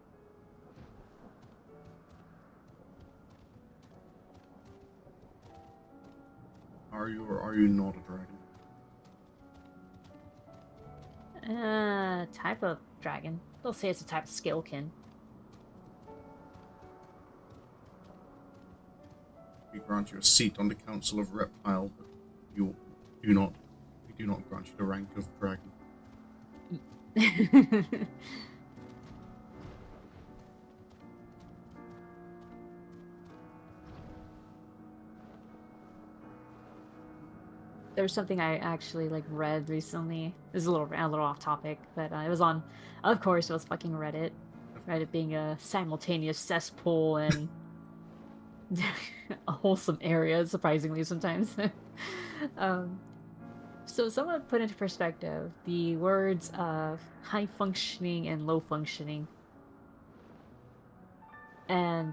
Speaker 1: Are you or are you not a dragon?
Speaker 2: Type of dragon. They'll say it's a type of skillkin.
Speaker 1: We grant you a seat on the Council of Reptile, but you do not. We do not grant you the rank of dragon.
Speaker 2: There was something I actually like read recently. This is a little off topic, but it was on, of course, it was fucking Reddit. Reddit being a simultaneous cesspool and a wholesome area, surprisingly sometimes. um, so someone put into perspective the words of high functioning and low functioning, and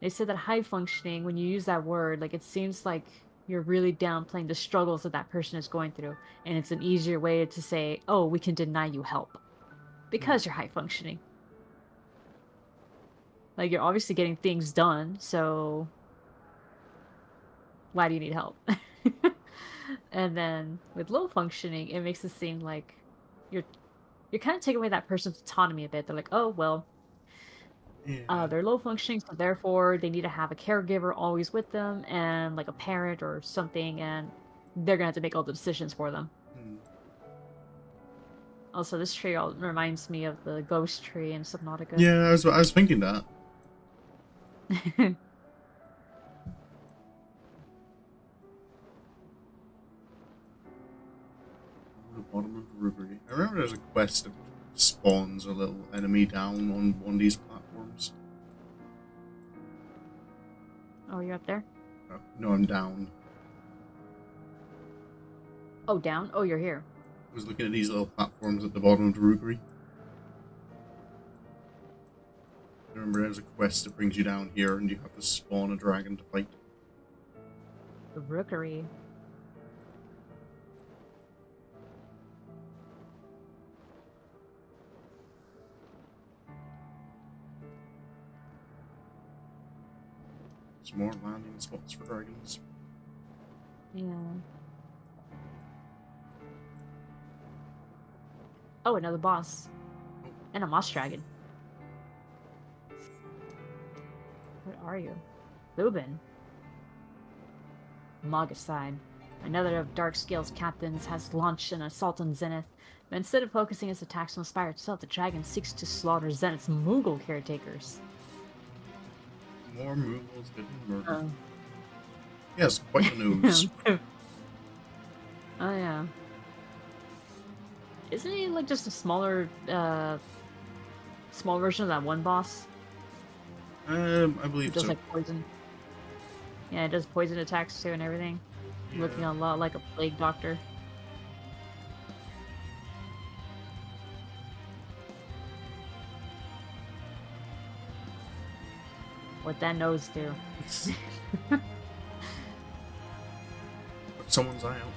Speaker 2: they said that high functioning, when you use that word, like it seems like you're really downplaying the struggles that that person is going through, and it's an easier way to say, "Oh, we can deny you help because you're high functioning." Like, you're obviously getting things done, so why do you need help? And then with low functioning, it makes it seem like you're you're kind of taking away that person's autonomy a bit. They're like, oh well,
Speaker 1: Yeah.
Speaker 2: they're low functioning, so therefore they need to have a caregiver always with them and like a parent or something, and they're gonna have to make all the decisions for them.
Speaker 1: Hmm.
Speaker 2: Also, this tree reminds me of the ghost tree in Subnautica.
Speaker 1: Yeah, I was thinking that. The bottom of the river. I remember there's a quest that spawns a little enemy down on one of these platforms.
Speaker 2: Oh, you're up there?
Speaker 1: Oh, no, I'm down.
Speaker 2: Oh, down? Oh, you're here.
Speaker 1: I was looking at these little platforms at the bottom of the rookery. I remember there's a quest that brings you down here and you have to spawn a dragon to fight.
Speaker 2: The rookery.
Speaker 1: Some more landing spots for dragons.
Speaker 2: Yeah. Oh, another boss. And a moss dragon. What are you? Lubin. Mogicide. Another of Darkscale's captains has launched an assault on Zenith, but instead of focusing its attacks on Spire itself, the dragon seeks to slaughter Zenith's Moogle caretakers.
Speaker 1: More Moogles getting murdered.
Speaker 2: Oh.
Speaker 1: Yes, quite the news.
Speaker 2: Oh, yeah. Isn't he, like, just a small version of that one boss?
Speaker 1: I
Speaker 2: It
Speaker 1: believe
Speaker 2: does,
Speaker 1: so.
Speaker 2: like, poison. Yeah, it does poison attacks, too, and everything.
Speaker 1: Yeah.
Speaker 2: Looking a lot like a plague doctor. What that nose do.
Speaker 1: Put someone's eye out.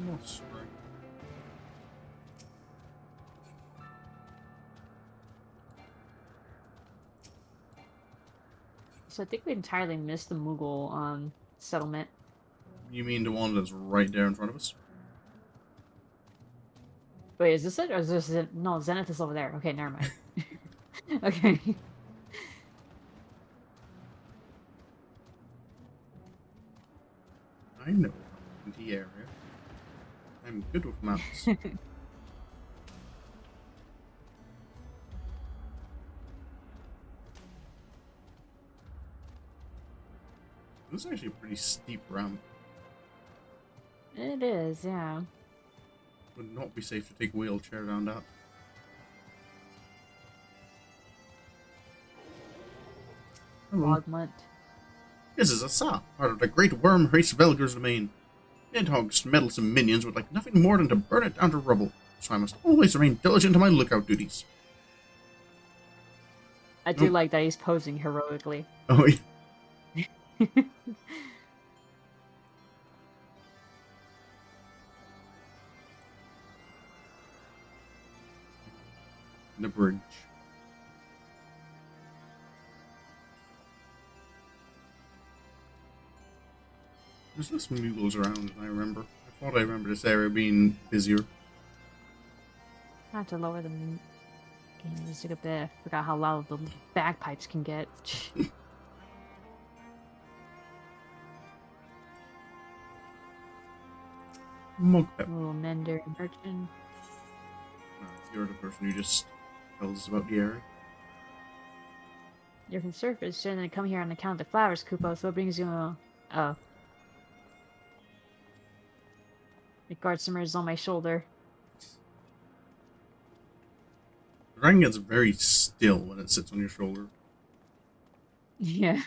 Speaker 1: Moss dragon.
Speaker 2: So I think we entirely missed the Moogle settlement.
Speaker 1: You mean the one that's right there in front of us?
Speaker 2: Wait, is this it? Or is this it? No, Zenith is over there. Okay, never mind. Okay.
Speaker 1: I know the area. I'm good with maps. This is actually a pretty steep ramp.
Speaker 2: It is, yeah.
Speaker 1: Would not be safe to take a wheelchair down that. Hello.
Speaker 2: Logmunt.
Speaker 1: This is a sap, part of the great worm Hraesvelgr's domain. Nidhogg's meddlesome minions would like nothing more than to burn it down to rubble, so I must always remain diligent in my lookout duties.
Speaker 2: I do
Speaker 1: Oh.
Speaker 2: like that he's posing heroically.
Speaker 1: Oh, yeah. The bridge. There's less Moogles around than I remember. I thought I remember this area being busier.
Speaker 2: I have to lower the game music a bit. I forgot how loud the bagpipes can get.
Speaker 1: Mugpep.
Speaker 2: Little Mender Merchant.
Speaker 1: You're the person who just tells us about the area.
Speaker 2: You're from surface, shouldn't have come here on account of the flowers, Kupo, so what brings you oh. The guard simmer is on my shoulder.
Speaker 1: The dragon gets very still when it sits on your shoulder.
Speaker 2: Yeah.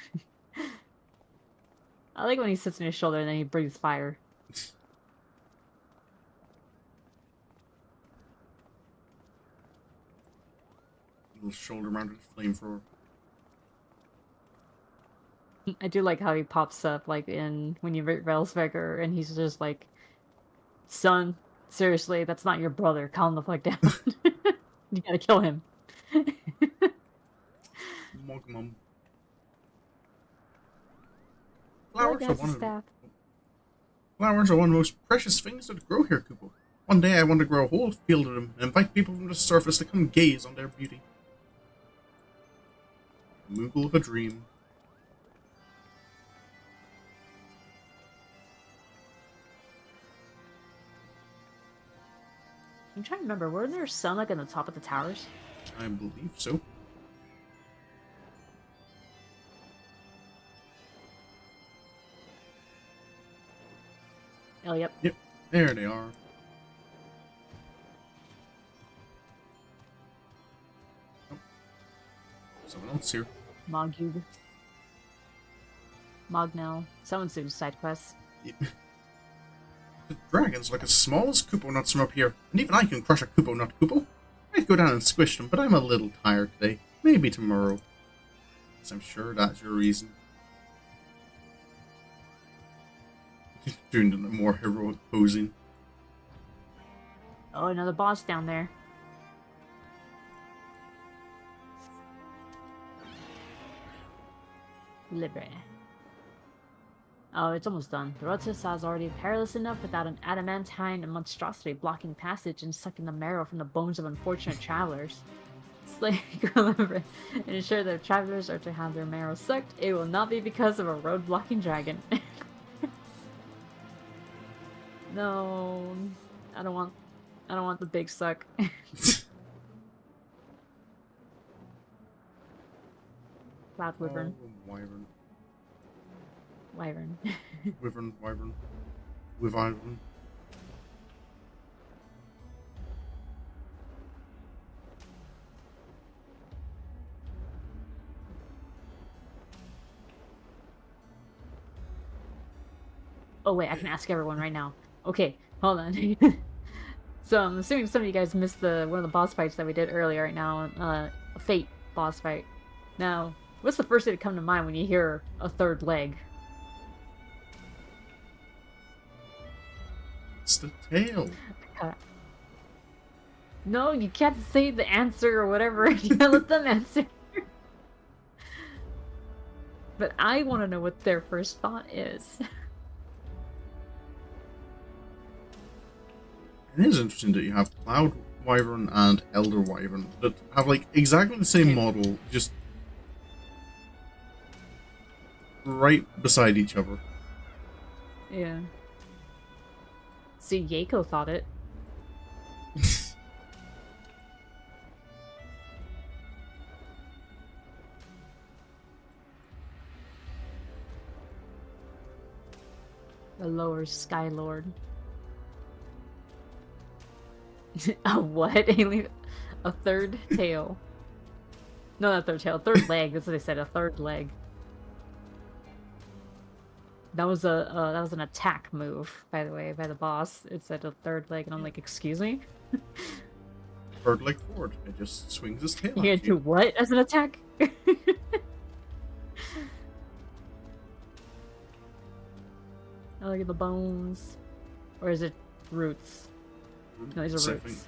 Speaker 2: I like when he sits on your shoulder and then he breathes fire.
Speaker 1: Little shoulder-mounted flamethrower.
Speaker 2: I do like how he pops up like in when you read Hraesvelgr and he's just like, "Son, seriously, that's not your brother. Calm the fuck down. You gotta kill him."
Speaker 1: Mogmum.
Speaker 2: Look,
Speaker 1: Flowers are
Speaker 2: that's a
Speaker 1: one of
Speaker 2: staff.
Speaker 1: flowers are one of the most precious things that grow here, Kupo. One day I want to grow a whole field of them and invite people from the surface to come gaze on their beauty. Moogle of a dream.
Speaker 2: I'm trying to remember, were there some like in the top of the towers?
Speaker 1: I believe so.
Speaker 2: Oh, yep.
Speaker 1: Yep, there they are. Oh, someone else here.
Speaker 2: Mogug. Mognell. Someone's doing side quests.
Speaker 1: Yep. The dragon's like as small as Kupo nuts from up here, and even I can crush a Kupo nut, Kupo. I'd go down and squish them, but I'm a little tired today. Maybe tomorrow. Yes, I'm sure that's your reason. Doing the more heroic posing.
Speaker 2: Oh, another boss down there. Libre. Oh, it's almost done. The road to Sa is already perilous enough without an adamantine monstrosity blocking passage and sucking the marrow from the bones of unfortunate travelers. Slay Libre and ensure that if travelers are to have their marrow sucked, it will not be because of a road-blocking dragon. No, I don't want the big suck. Cloud Wyvern.
Speaker 1: Oh, wyvern.
Speaker 2: Wyvern.
Speaker 1: Wyvern, wyvern. Wyvern.
Speaker 2: Oh wait, I can ask everyone right now. Okay, hold on. So I'm assuming some of you guys missed one of the boss fights that we did earlier right now, a Fate boss fight. Now, what's the first thing to come to mind when you hear a third leg?
Speaker 1: It's the tail.
Speaker 2: No, you can't say the answer or whatever. You gotta let them answer. But I want to know what their first thought is.
Speaker 1: It is interesting that you have Cloud Wyvern and Elder Wyvern that have like exactly the same model, just right beside each other.
Speaker 2: Yeah. See, Yako thought it. The lower Sky Lord. A what? A third tail. No, not third tail. Third leg. That's what they said. A third leg. That was an attack move, by the way, by the boss. It said a third leg, and I'm like, excuse me?
Speaker 1: Third leg forward. It just swings his tail.
Speaker 2: You gonna do what as an attack? Oh, look at the bones. Or is it roots? No, these are roots.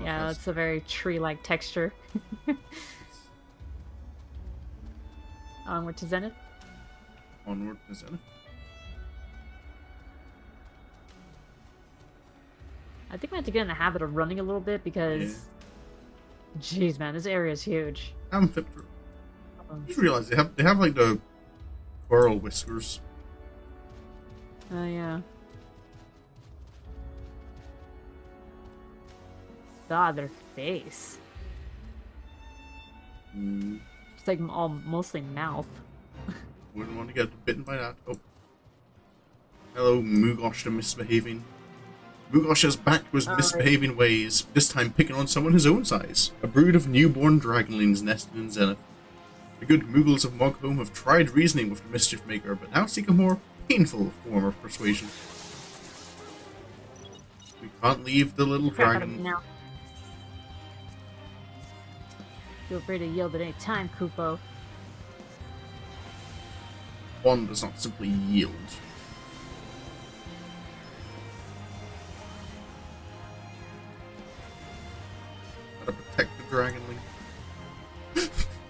Speaker 2: Yeah, it's a very tree-like texture. Onward to Zenith.
Speaker 1: Onward to Zenith.
Speaker 2: I think I have to get in the habit of running a little bit because... Jeez, man, this area is huge.
Speaker 1: I'm fit for... I just realized they have like the squirrel whiskers.
Speaker 2: Oh, yeah. God, their face. It's like all mostly mouth.
Speaker 1: Wouldn't want to get bitten by that. Oh. Hello, Moogosh the misbehaving. Moogosh is back to his misbehaving ways, this time picking on someone his own size. A brood of newborn dragonlings nested in Zenith. The good Moogles of Moghome have tried reasoning with the Mischief Maker, but now seek a more painful form of persuasion. We can't leave the little dragon.
Speaker 2: Feel free to yield at any time, Kupo.
Speaker 1: One does not simply yield. Gotta protect the dragonling.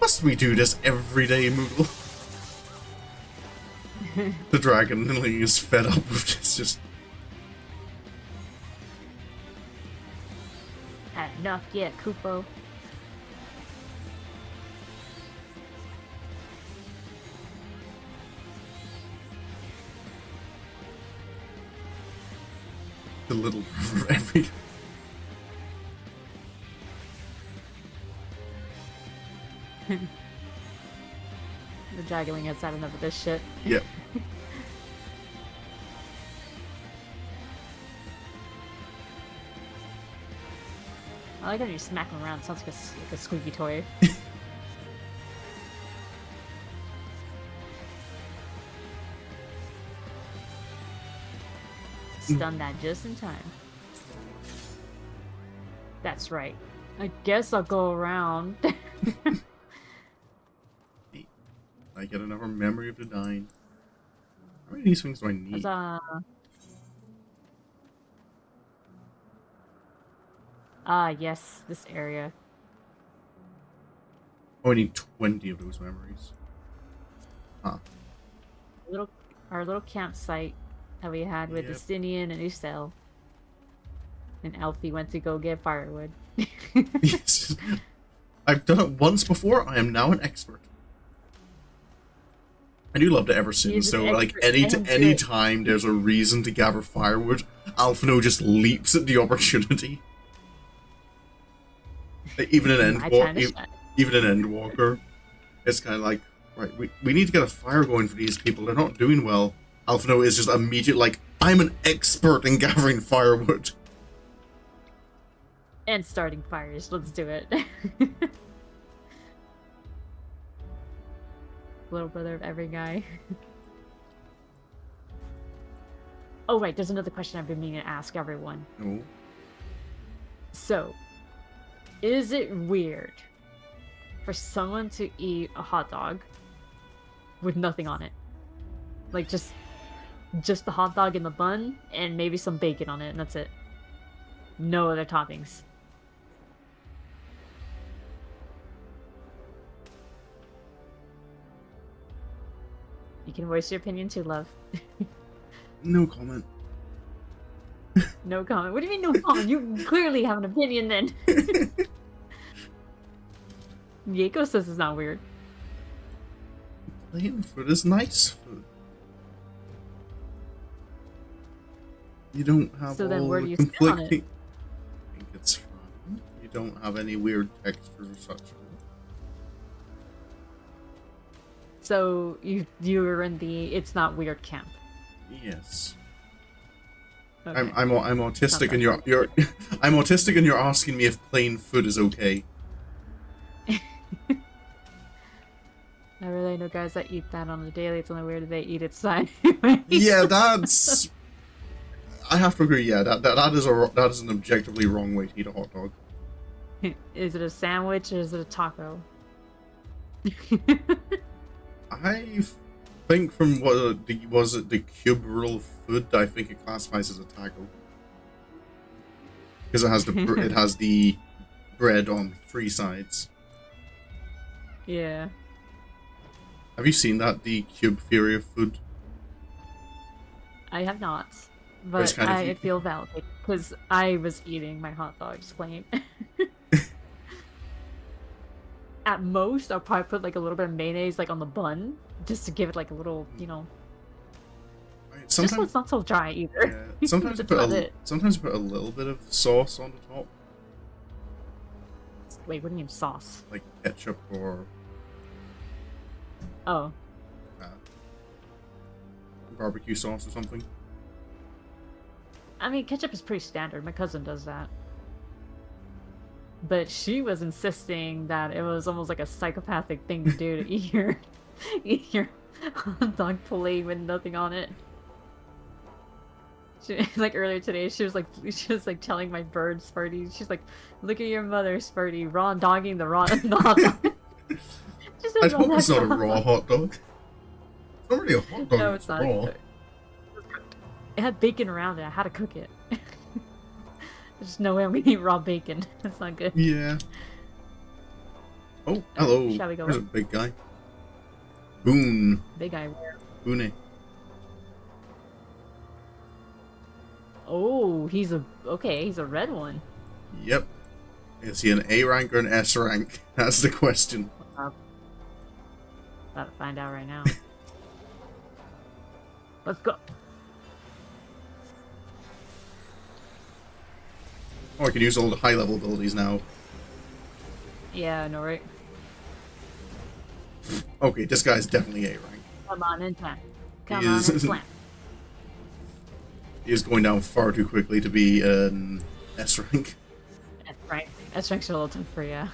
Speaker 1: Must we do this every day, Moogle? The dragonling is fed up with this, just...
Speaker 2: Had enough yet, Kupo.
Speaker 1: The little... every...
Speaker 2: The dragonling has had enough of this shit.
Speaker 1: Yep.
Speaker 2: I like how you smack him around. It sounds like a squeaky toy. Stun that just in time. That's right. I guess I'll go around.
Speaker 1: I get another memory of the dying. How many of these things do I need?
Speaker 2: Yes, this area.
Speaker 1: Oh, I need 20 of those memories. Huh.
Speaker 2: Our little campsite that we had with Justinian and Ustel. And Alfie went to go get firewood.
Speaker 1: Yes. I've done it once before, I am now an expert. I do love the ever since, so like any time there's a reason to gather firewood, Alphino just leaps at the opportunity. Even an Endwalker, it's kind of like, right, we need to get a fire going for these people. They're not doing well. Alphino is just immediate, like, I'm an expert in gathering firewood.
Speaker 2: And starting fires. Let's do it. Little brother of every guy. Oh, right. There's another question I've been meaning to ask everyone.
Speaker 1: Oh.
Speaker 2: So, is it weird for someone to eat a hot dog with nothing on it? Like, just the hot dog in the bun and maybe some bacon on it, and that's it. No other toppings. You can voice your opinion too, love.
Speaker 1: No comment.
Speaker 2: No comment. What do you mean no comment? You clearly have an opinion then. Yako says it's not weird.
Speaker 1: Plain food is nice food. You don't have
Speaker 2: so then
Speaker 1: all
Speaker 2: where do
Speaker 1: the
Speaker 2: you stand on it?
Speaker 1: I think it's fine. You don't have any weird textures or such.
Speaker 2: So you were in the it's not weird camp.
Speaker 1: Yes.
Speaker 2: Okay.
Speaker 1: I'm autistic and you're I'm autistic and you're asking me if plain food is okay.
Speaker 2: I really know guys that eat that on the daily. It's only weird that they eat it side.
Speaker 1: Yeah, that's. I have to agree. Yeah, that is an objectively wrong way to eat a hot dog.
Speaker 2: Is it a sandwich or is it a taco?
Speaker 1: I think from what the cube rule food, I think it classifies as a taco because it has the bread on 3 sides.
Speaker 2: Yeah.
Speaker 1: Have you seen that, the cube theory of food?
Speaker 2: I have not, but I feel validated because I was eating my hot dogs plain. At most, I'll probably put like a little bit of mayonnaise like on the bun, just to give it like a little, you know. Just so it's not so dry either.
Speaker 1: Yeah, sometimes I put a little bit of sauce on the top.
Speaker 2: Wait, what do you mean sauce?
Speaker 1: Like ketchup or.
Speaker 2: Oh.
Speaker 1: Barbecue sauce or something.
Speaker 2: I mean, ketchup is pretty standard. My cousin does that. But she was insisting that it was almost like a psychopathic thing to do to eat your hot dog plain with nothing on it. Like earlier today, she was like telling my bird Sparty. She's like, "Look at your mother, Sparty. Raw dogging the raw dog." She
Speaker 1: I
Speaker 2: said raw
Speaker 1: hope it's not a
Speaker 2: dog.
Speaker 1: raw hot dog. It's not really a hot dog.
Speaker 2: No,
Speaker 1: It's
Speaker 2: it's not.
Speaker 1: raw.
Speaker 2: It had bacon around it. I had to cook it. There's no way we eat raw bacon. That's not good.
Speaker 1: Yeah. Oh, hello.
Speaker 2: Shall we go
Speaker 1: There's a
Speaker 2: in?
Speaker 1: big guy. Boon.
Speaker 2: Big eye. Where?
Speaker 1: Boone.
Speaker 2: Oh, he's a red one.
Speaker 1: Yep. Is he an A rank or an S rank? That's the question.
Speaker 2: About to find out right now. Let's go.
Speaker 1: Oh, I can use all the high level abilities now.
Speaker 2: Yeah, I know, right?
Speaker 1: Okay, this guy's definitely A rank.
Speaker 2: Come on in time. Come
Speaker 1: He
Speaker 2: on
Speaker 1: is-
Speaker 2: and slam.
Speaker 1: He is going down far too quickly to be an S rank.
Speaker 2: That's right. That's actually a little tough for you.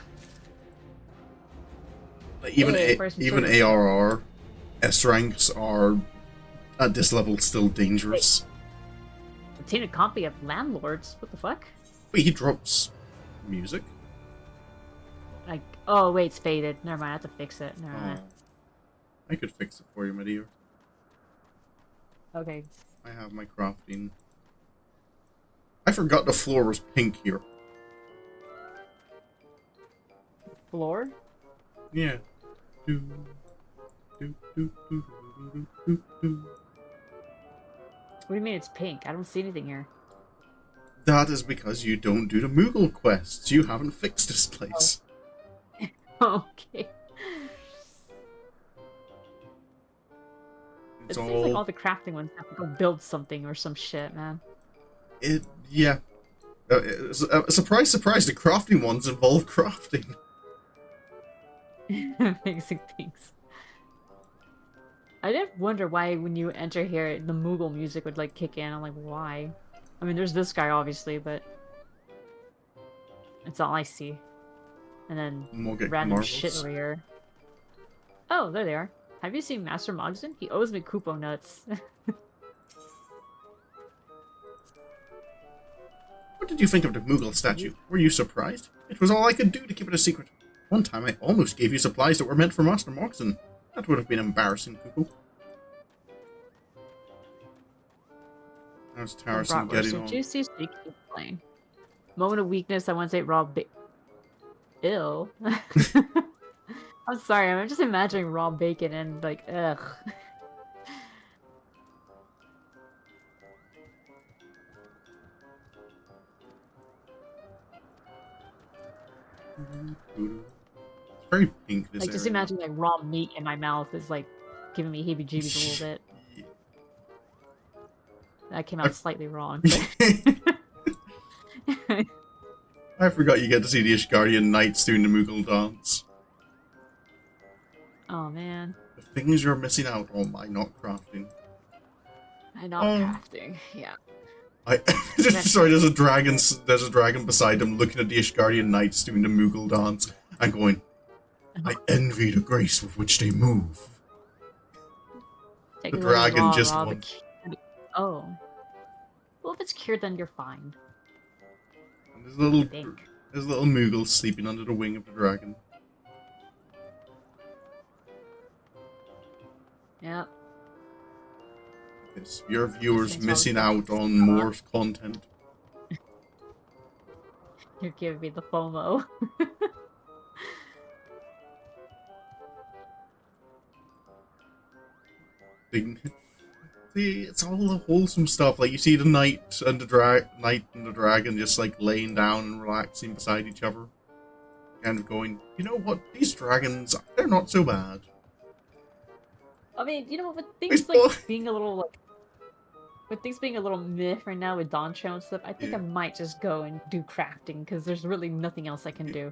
Speaker 1: Like, even
Speaker 2: Hey, first
Speaker 1: even
Speaker 2: material.
Speaker 1: ARR S ranks are at this level still dangerous.
Speaker 2: Obtain a copy of Landlords. What the fuck?
Speaker 1: Wait, he drops music?
Speaker 2: Like, oh wait, it's faded. Never mind. I have to fix it. Never mind.
Speaker 1: I could fix it for you, my dear.
Speaker 2: Okay.
Speaker 1: I have my crafting. I forgot the floor was pink here.
Speaker 2: Floor?
Speaker 1: Yeah. Do, do, do, do, do, do, do.
Speaker 2: What do you mean it's pink? I don't see anything here.
Speaker 1: That is because you don't do the Moogle quests. You haven't fixed this place.
Speaker 2: Okay. It
Speaker 1: It's
Speaker 2: seems
Speaker 1: all...
Speaker 2: like all the crafting ones have to go build something or some shit, man.
Speaker 1: Yeah. Surprise, surprise, the crafting ones involve crafting.
Speaker 2: Amazing things. I did wonder why when you enter here, the Moogle music would like kick in. I'm like, why? I mean, there's this guy obviously, but it's all I see. And then
Speaker 1: Morgan
Speaker 2: random
Speaker 1: Marvels.
Speaker 2: shit over here. Oh, there they are. Have you seen Master Mogson? He owes me Kupo nuts.
Speaker 1: What did you think of the Moogle statue? Were you surprised? It was all I could do to keep it a secret. One time I almost gave you supplies that were meant for Master Moxon. That would have been embarrassing, Cuckoo. How's Tarrison getting
Speaker 2: so
Speaker 1: on?
Speaker 2: juicy, so you keep playing. Moment of weakness, I want to say raw ill. I'm sorry, I'm just imagining raw bacon and like, ugh.
Speaker 1: It's very pink, this
Speaker 2: Like, just
Speaker 1: area.
Speaker 2: imagine like raw meat in my mouth is like giving me heebie-jeebies a little bit. That came out slightly wrong. But...
Speaker 1: I forgot you get to see the Ishgardian knights doing the Moogle dance.
Speaker 2: Oh man,
Speaker 1: The things you're missing out on by not crafting.
Speaker 2: I not crafting. Yeah.
Speaker 1: Sorry, there's a dragon. There's a dragon beside him, looking at the Ishgardian knights doing the Moogle dance, and going, "I envy the grace with which they move."
Speaker 2: Take
Speaker 1: The
Speaker 2: a little
Speaker 1: dragon
Speaker 2: raw,
Speaker 1: just
Speaker 2: raw,
Speaker 1: won.
Speaker 2: but oh. Well, if it's cured, then you're fine.
Speaker 1: And there's a
Speaker 2: Think.
Speaker 1: little Moogle sleeping under the wing of the dragon.
Speaker 2: Yep.
Speaker 1: It's your viewers
Speaker 2: Thanks,
Speaker 1: missing
Speaker 2: Robert.
Speaker 1: out on more content.
Speaker 2: You're giving me the FOMO.
Speaker 1: See, it's all the wholesome stuff. Like you see the knight and the dragon just like laying down and relaxing beside each other, kind of going, you know what? These dragons, they're not so bad.
Speaker 2: I mean, you know, with things
Speaker 1: Baseball.
Speaker 2: like being a little like, with things being a little meh right now with Doncho and stuff, I think I might just go and do crafting because there's really nothing else I can do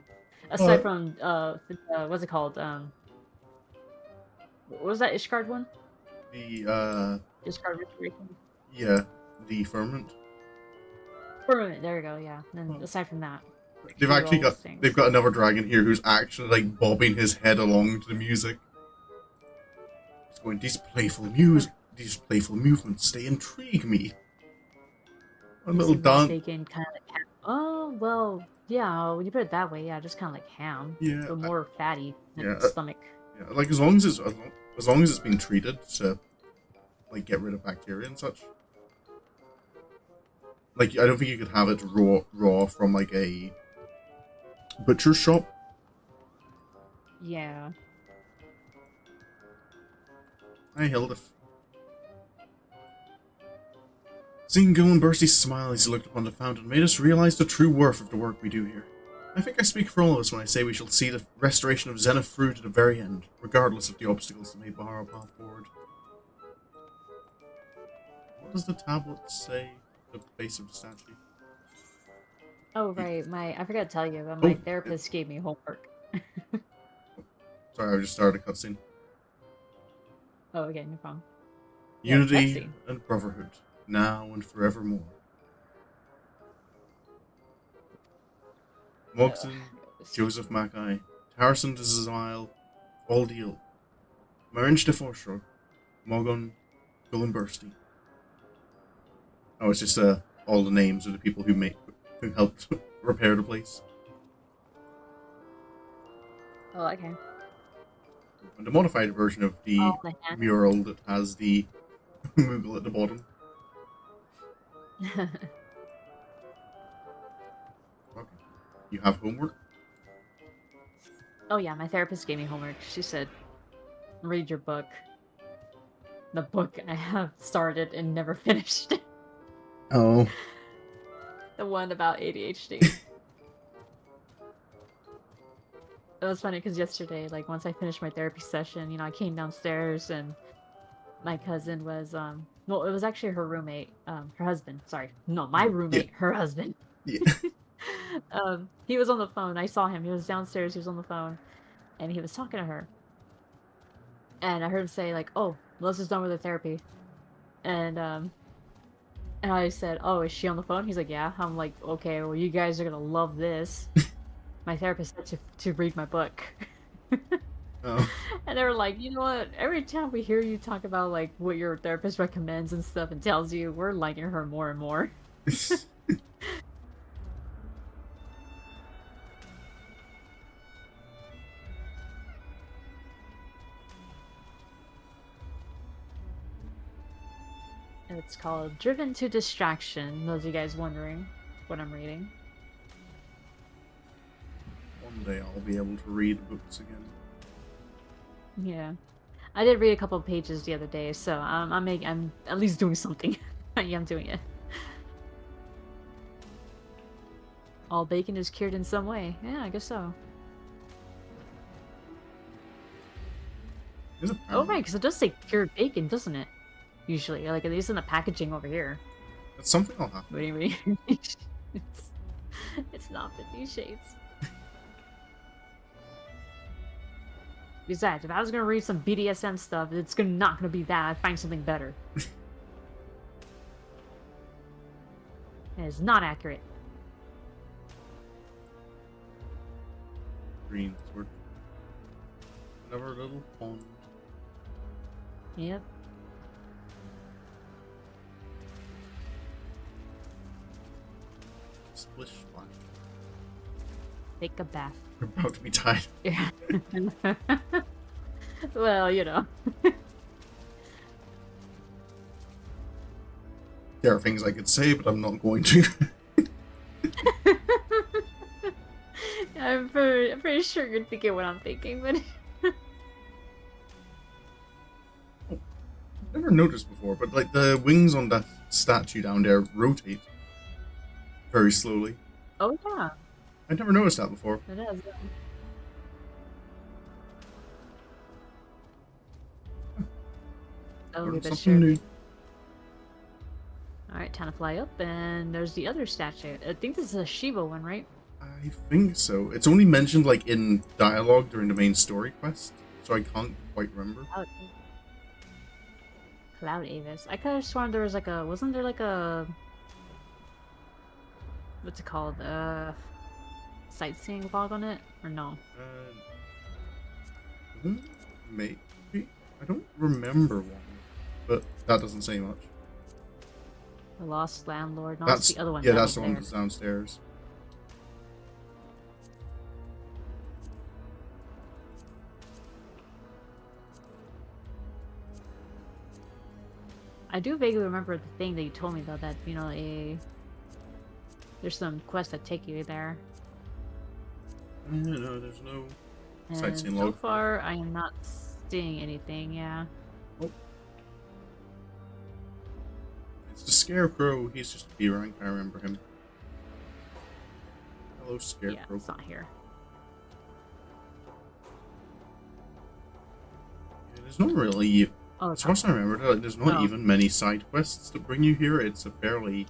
Speaker 2: aside from what's it called? What was that Ishgard one?
Speaker 1: The
Speaker 2: Ishgard Restoration.
Speaker 1: yeah, the firmament.
Speaker 2: Firmament. There we go. Yeah. And then aside from that,
Speaker 1: They've
Speaker 2: do
Speaker 1: actually
Speaker 2: all
Speaker 1: got
Speaker 2: those things.
Speaker 1: they've got another dragon here who's actually like bobbing his head along to the music. He's going, these playful movements, they intrigue me. A
Speaker 2: Makes
Speaker 1: little
Speaker 2: it raw
Speaker 1: dance.
Speaker 2: bacon, kind of like ham. Oh, well, yeah, when you put it that way, yeah, just kind of like ham,
Speaker 1: Yeah,
Speaker 2: but more fatty in
Speaker 1: yeah,
Speaker 2: the stomach.
Speaker 1: yeah. Like as long as it's been treated to like get rid of bacteria and such. Like I don't think you could have it raw from like a butcher shop.
Speaker 2: Yeah.
Speaker 1: Hi, Hilda. Seeing Gil Bursty's smile as he looked upon the fountain made us realize the true worth of the work we do here. I think I speak for all of us when I say we shall see the restoration of Zenith through to the very end, regardless of the obstacles that may bar our path forward. What does the tablet say at the base of the statue?
Speaker 2: Oh, right. I forgot to tell you, but my
Speaker 1: Oh,
Speaker 2: therapist gave me homework.
Speaker 1: sorry, I just started a cutscene.
Speaker 2: Oh, okay, no problem. Yeah,
Speaker 1: Unity
Speaker 2: cutscene.
Speaker 1: and brotherhood, now and forevermore. Mogson, Joseph Mackay, Harrison de Zile, Aldiel, Marinch de Forshaw, Mogon, Gullenbursty. Oh, it's just all the names of the people who helped repair the place.
Speaker 2: Oh, okay.
Speaker 1: And the modified version of
Speaker 2: Oh,
Speaker 1: the
Speaker 2: the
Speaker 1: mural that has the Moogle at the bottom.
Speaker 2: hand.
Speaker 1: Okay. You have homework?
Speaker 2: Oh, yeah, my therapist gave me homework. She said, read your book. The book I have started and never finished.
Speaker 1: Oh.
Speaker 2: The one about ADHD. It was funny because yesterday, like, once I finished my therapy session, I came downstairs and my cousin was, well, it was actually her roommate, her husband, sorry. No, my
Speaker 1: Yeah.
Speaker 2: roommate, her husband.
Speaker 1: Yeah.
Speaker 2: He was on the phone. I saw him. He was downstairs. He was on the phone and he was talking to her. And I heard him say, like, oh, Melissa's done with her therapy. And, and I said, oh, is she on the phone? He's like, yeah. I'm like, okay, well, you guys are gonna love this. My therapist said to read my book.
Speaker 1: Oh.
Speaker 2: And they were like, you know what? Every time we hear you talk about like what your therapist recommends and stuff and tells you, we're liking her more and more. And it's called Driven to Distraction. Those of you guys wondering what I'm reading.
Speaker 1: One day I'll be able to read books again.
Speaker 2: Yeah. I did read a couple of pages the other day, so I'm at least doing something. Yeah, I'm doing it. All bacon is cured in some way. Yeah, I guess so. Oh right, because it does say cured bacon, doesn't it? Usually, like at least in the packaging over here.
Speaker 1: That's something I'll have.
Speaker 2: Wait. It's not 50 Shades. Besides, if I was gonna read some BDSM stuff, it's not gonna be that. I'd find something better. It is not accurate.
Speaker 1: Green sword. Another little pond.
Speaker 2: Yep.
Speaker 1: Splish splash.
Speaker 2: Take a bath.
Speaker 1: We're about to be tied.
Speaker 2: Yeah. Well,
Speaker 1: There are things I could say, but I'm not going to.
Speaker 2: I'm pretty sure you're thinking what I'm thinking, but
Speaker 1: Never noticed before, but like the wings on that statue down there rotate very slowly.
Speaker 2: oh yeah,
Speaker 1: I never noticed that before.
Speaker 2: it is. Oh,
Speaker 1: Learned
Speaker 2: give it a
Speaker 1: something
Speaker 2: share.
Speaker 1: new.
Speaker 2: All right, time to fly up, and there's the other statue. I think this is a Shiva one, right?
Speaker 1: I think so. It's only mentioned like in dialogue during the main story quest, so I can't quite remember.
Speaker 2: Cloud Avis. I could have sworn there was like a. Wasn't there like a. What's it called? Sightseeing log on it? Or no?
Speaker 1: Maybe. I don't remember one, but that doesn't say much.
Speaker 2: The Lost Landlord. No, that's
Speaker 1: That's
Speaker 2: the other one
Speaker 1: yeah,
Speaker 2: down
Speaker 1: that's the one
Speaker 2: there.
Speaker 1: that's downstairs.
Speaker 2: I do vaguely remember the thing that you told me though, that there's some quests that take you there.
Speaker 1: No, there's no
Speaker 2: And
Speaker 1: sightseeing
Speaker 2: so
Speaker 1: log.
Speaker 2: far, I am not seeing anything. Yeah.
Speaker 1: Oh. It's the Scarecrow. He's just a B rank. I remember him. Hello, Scarecrow.
Speaker 2: Yeah, it's not here.
Speaker 1: Yeah, there's not really.
Speaker 2: Oh,
Speaker 1: As far as I remember, there's not even many side quests that bring you here. It's a fairly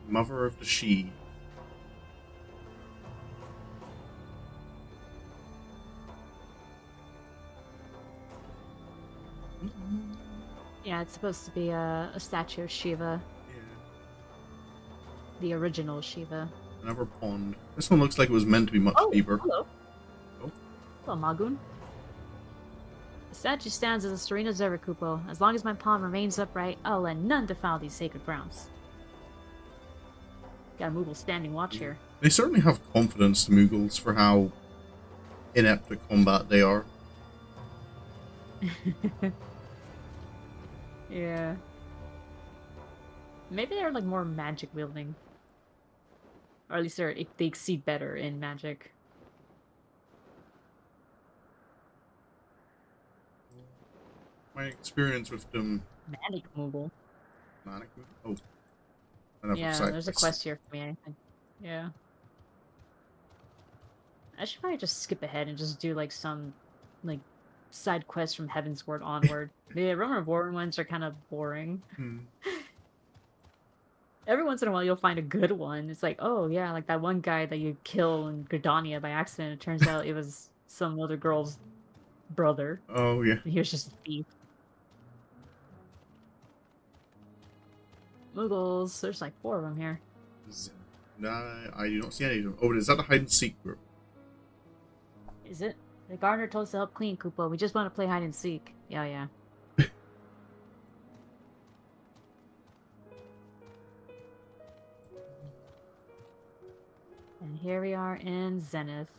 Speaker 1: Mother of the She.
Speaker 2: Yeah, it's supposed to be a statue of Shiva.
Speaker 1: Yeah.
Speaker 2: The original Shiva.
Speaker 1: Another pond. This one looks like it was meant to be much deeper.
Speaker 2: Hello.
Speaker 1: Oh.
Speaker 2: Hello, Magoon. The statue stands as a serene observer, Kupo. As long as my pawn remains upright, I'll let none defile these sacred grounds. Got a Moogle standing watch here.
Speaker 1: They certainly have confidence, the Moogles, for how inept at combat they are.
Speaker 2: Yeah. Maybe they're like more magic wielding. Or at least they exceed better in magic.
Speaker 1: My experience with them.
Speaker 2: Manic Moogle.
Speaker 1: Manic. Oh. Another
Speaker 2: Yeah,
Speaker 1: side
Speaker 2: there's a quest here for me, I think. Yeah. I should probably just skip ahead and just do like some like side quests from Heavensward onward. The Roman Reborn ones are kind of boring. Every once in a while you'll find a good one. It's like, oh yeah, like that one guy that you kill in Gridania by accident. It turns out it was some other girl's brother.
Speaker 1: Oh yeah.
Speaker 2: He was just a thief. Moogles, there's like 4 of them here.
Speaker 1: Nah, I do not see any of them. Oh, is that the hide and seek group?
Speaker 2: Is it? The gardener told us to help clean, Koopa. We just want to play hide and seek. Yeah, yeah. And here we are in Zenith.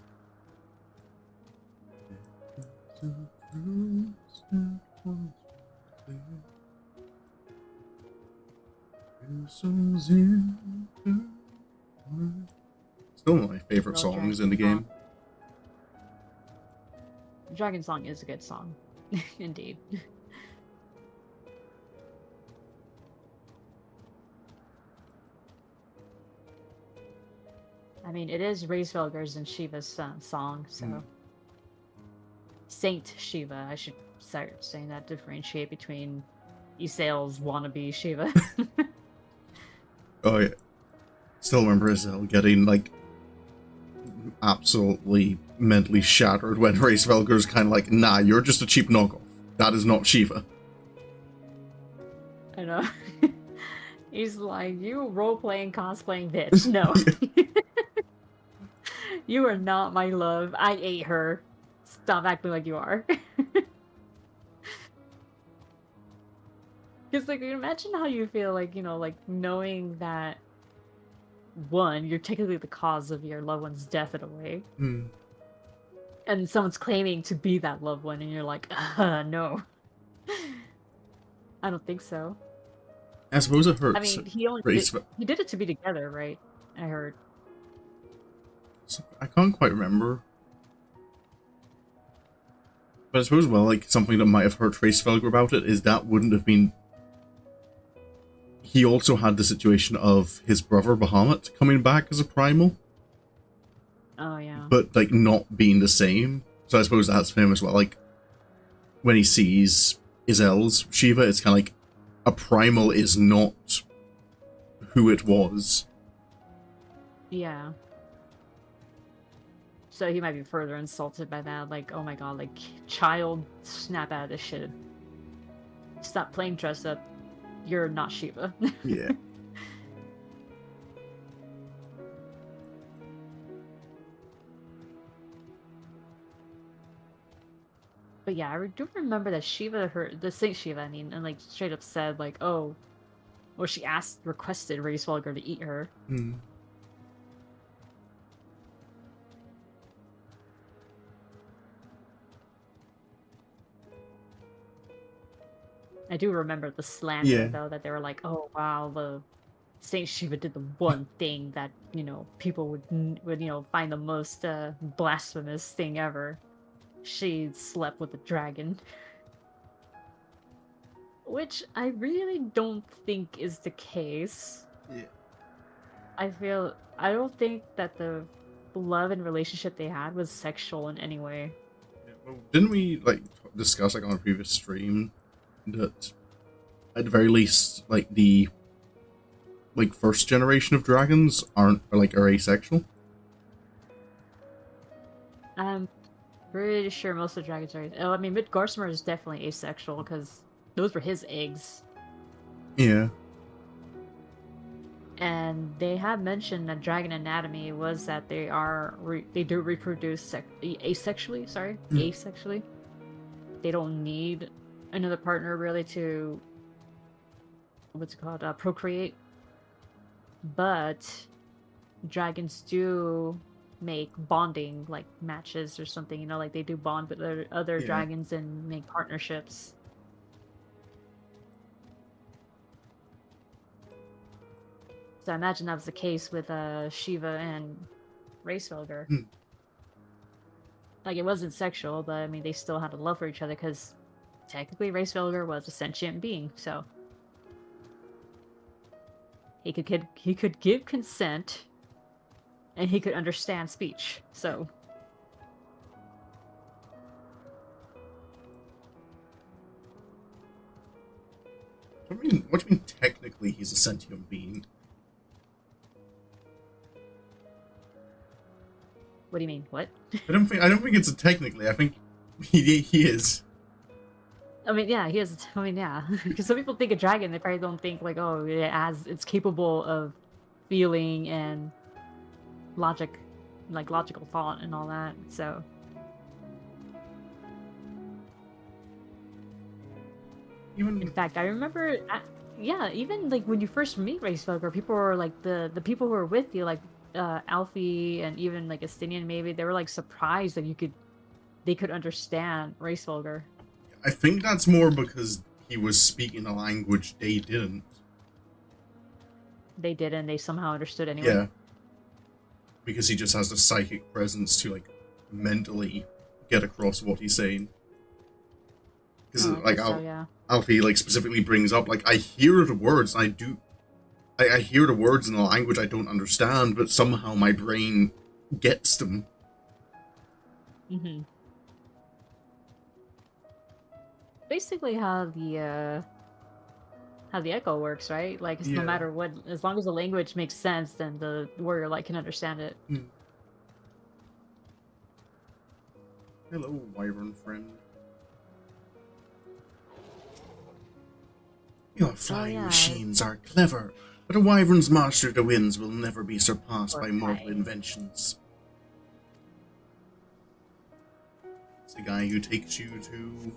Speaker 1: Still one of my favorite songs in the game.
Speaker 2: Dragon Song is a good song. Indeed. I mean, it is Hraesvelgr's and Shiva's song, so... Saint Shiva, I should start saying that, differentiate between Ysael's wannabe Shiva.
Speaker 1: Oh yeah. Still remember Hraesvelgr getting, like, absolutely mentally shattered when Hraesvelgr's kind of like, nah, you're just a cheap knockoff. That is not Shiva.
Speaker 2: I know. He's like, you role-playing, cosplaying bitch. No. You are not my love. I ate her. Stop acting like you are. Because, like, imagine how you feel, like, you know, like, knowing that, one, you're technically the cause of your loved one's death in a way. And someone's claiming to be that loved one, and you're like, no. I don't think so.
Speaker 1: I suppose it hurts.
Speaker 2: I mean, he did it to be together, right? I heard.
Speaker 1: I can't quite remember. But I suppose, well, like, something that might have hurt Hraesvelgr about it is that wouldn't have been... He also had the situation of his brother Bahamut coming back as a primal.
Speaker 2: Oh, yeah.
Speaker 1: But, like, not being the same. So I suppose that's for him as well. Like, when he sees Ysael's Shiva, it's kind of like, a primal is not who it was.
Speaker 2: Yeah. So he might be further insulted by that. Like, oh my god, like, child, snap out of this shit. Stop playing dress up. You're not Shiva.
Speaker 1: Yeah.
Speaker 2: But yeah, I do remember that Shiva, the Saint Shiva, I mean, and like straight up said, like, oh, or she requested Hraesvelgr to eat her.
Speaker 1: Hmm.
Speaker 2: I do remember the slander,
Speaker 1: Yeah.
Speaker 2: though, that they were like, "Oh wow, the Saint Shiva did the one thing that people would find the most blasphemous thing ever. She slept with a dragon," which I really don't think is the case.
Speaker 1: Yeah.
Speaker 2: I don't think that the love and relationship they had was sexual in any way.
Speaker 1: Yeah, well, didn't we like discuss like on a previous stream that at the very least like the like first generation of dragons are asexual?
Speaker 2: I'm pretty sure most of the dragons are. Oh, I mean, Midgarstmer is definitely asexual because those were his eggs.
Speaker 1: Yeah.
Speaker 2: And they have mentioned that dragon anatomy was that they do reproduce asexually. Sorry,
Speaker 1: Mm.
Speaker 2: asexually. They don't need another partner really to what's it called procreate. But dragons do make bonding like matches or something. Like they do bond with other
Speaker 1: Yeah.
Speaker 2: dragons and make partnerships. So I imagine that was the case with Shiva and Hraesvelgr.
Speaker 1: Mm.
Speaker 2: Like it wasn't sexual, but I mean they still had a love for each other because technically Hraesvelgr was a sentient being, so he could give consent and he could understand speech. So
Speaker 1: What do you mean technically he's a sentient being?
Speaker 2: what do you mean? What?
Speaker 1: I don't think it's a technically. I think he is.
Speaker 2: I mean, yeah, he is. I mean, yeah, because some people think a dragon, they probably don't think like, oh, it's capable of feeling and logic, like logical thought and all that. So in
Speaker 1: Even
Speaker 2: fact, I remember, yeah, even like when you first meet Hraesvelgr, people were like the people who were with you, like Alfie and even like Estinian, maybe they were like surprised that they could understand Hraesvelgr.
Speaker 1: I think that's more because he was speaking a language they didn't.
Speaker 2: They did, and they somehow understood anyway.
Speaker 1: Yeah. Because he just has the psychic presence to like mentally get across what he's saying. Because
Speaker 2: Oh, I
Speaker 1: like
Speaker 2: guess so, yeah.
Speaker 1: Alfie like specifically brings up like I hear the words and I hear the words in a language I don't understand, but somehow my brain gets them.
Speaker 2: hmm Basically, how the echo works, right? Like, it's no
Speaker 1: Yeah.
Speaker 2: matter what, as long as the language makes sense, then the warrior like can understand it.
Speaker 1: Hmm. Hello, wyvern friend. Your
Speaker 2: Oh
Speaker 1: flying
Speaker 2: yeah,
Speaker 1: machines are clever, but a wyvern's master of the winds will never be surpassed
Speaker 2: or
Speaker 1: by mortal
Speaker 2: I.
Speaker 1: inventions. It's the guy who takes you to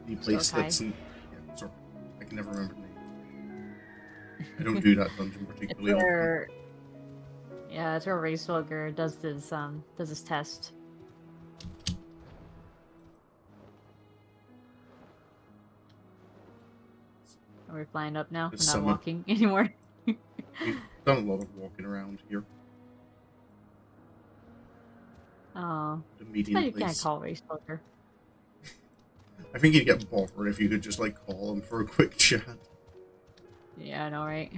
Speaker 1: the place
Speaker 2: Storkai.
Speaker 1: that's in. Yeah, sorry. I can never remember the name. I don't do that dungeon
Speaker 2: It's
Speaker 1: particularly often.
Speaker 2: where Yeah, it's where Hraesvelgr does his test. Are we flying up now?
Speaker 1: This
Speaker 2: We're not
Speaker 1: summer,
Speaker 2: walking anymore.
Speaker 1: we've done a lot of walking around here.
Speaker 2: Oh,
Speaker 1: The
Speaker 2: too bad
Speaker 1: median
Speaker 2: you can't
Speaker 1: place.
Speaker 2: call Hraesvelgr.
Speaker 1: I think you'd get bored if you could just like call him for a quick chat.
Speaker 2: Yeah, I know, right?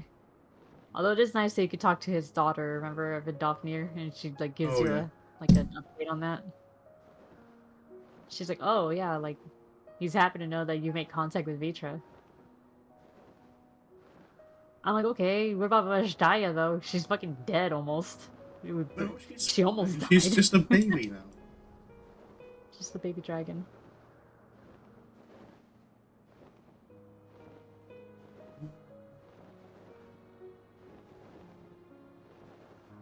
Speaker 2: Although it is nice that you could talk to his daughter, remember, Vidofnir, and she like gives
Speaker 1: Oh
Speaker 2: you
Speaker 1: yeah.
Speaker 2: an update on that. She's like, oh yeah, like he's happy to know that you make contact with Vitra. I'm like, okay, what about Vajdaya though? She's fucking dead almost.
Speaker 1: No, she's
Speaker 2: She almost
Speaker 1: fine. She's
Speaker 2: died.
Speaker 1: just a baby now.
Speaker 2: Just the baby dragon.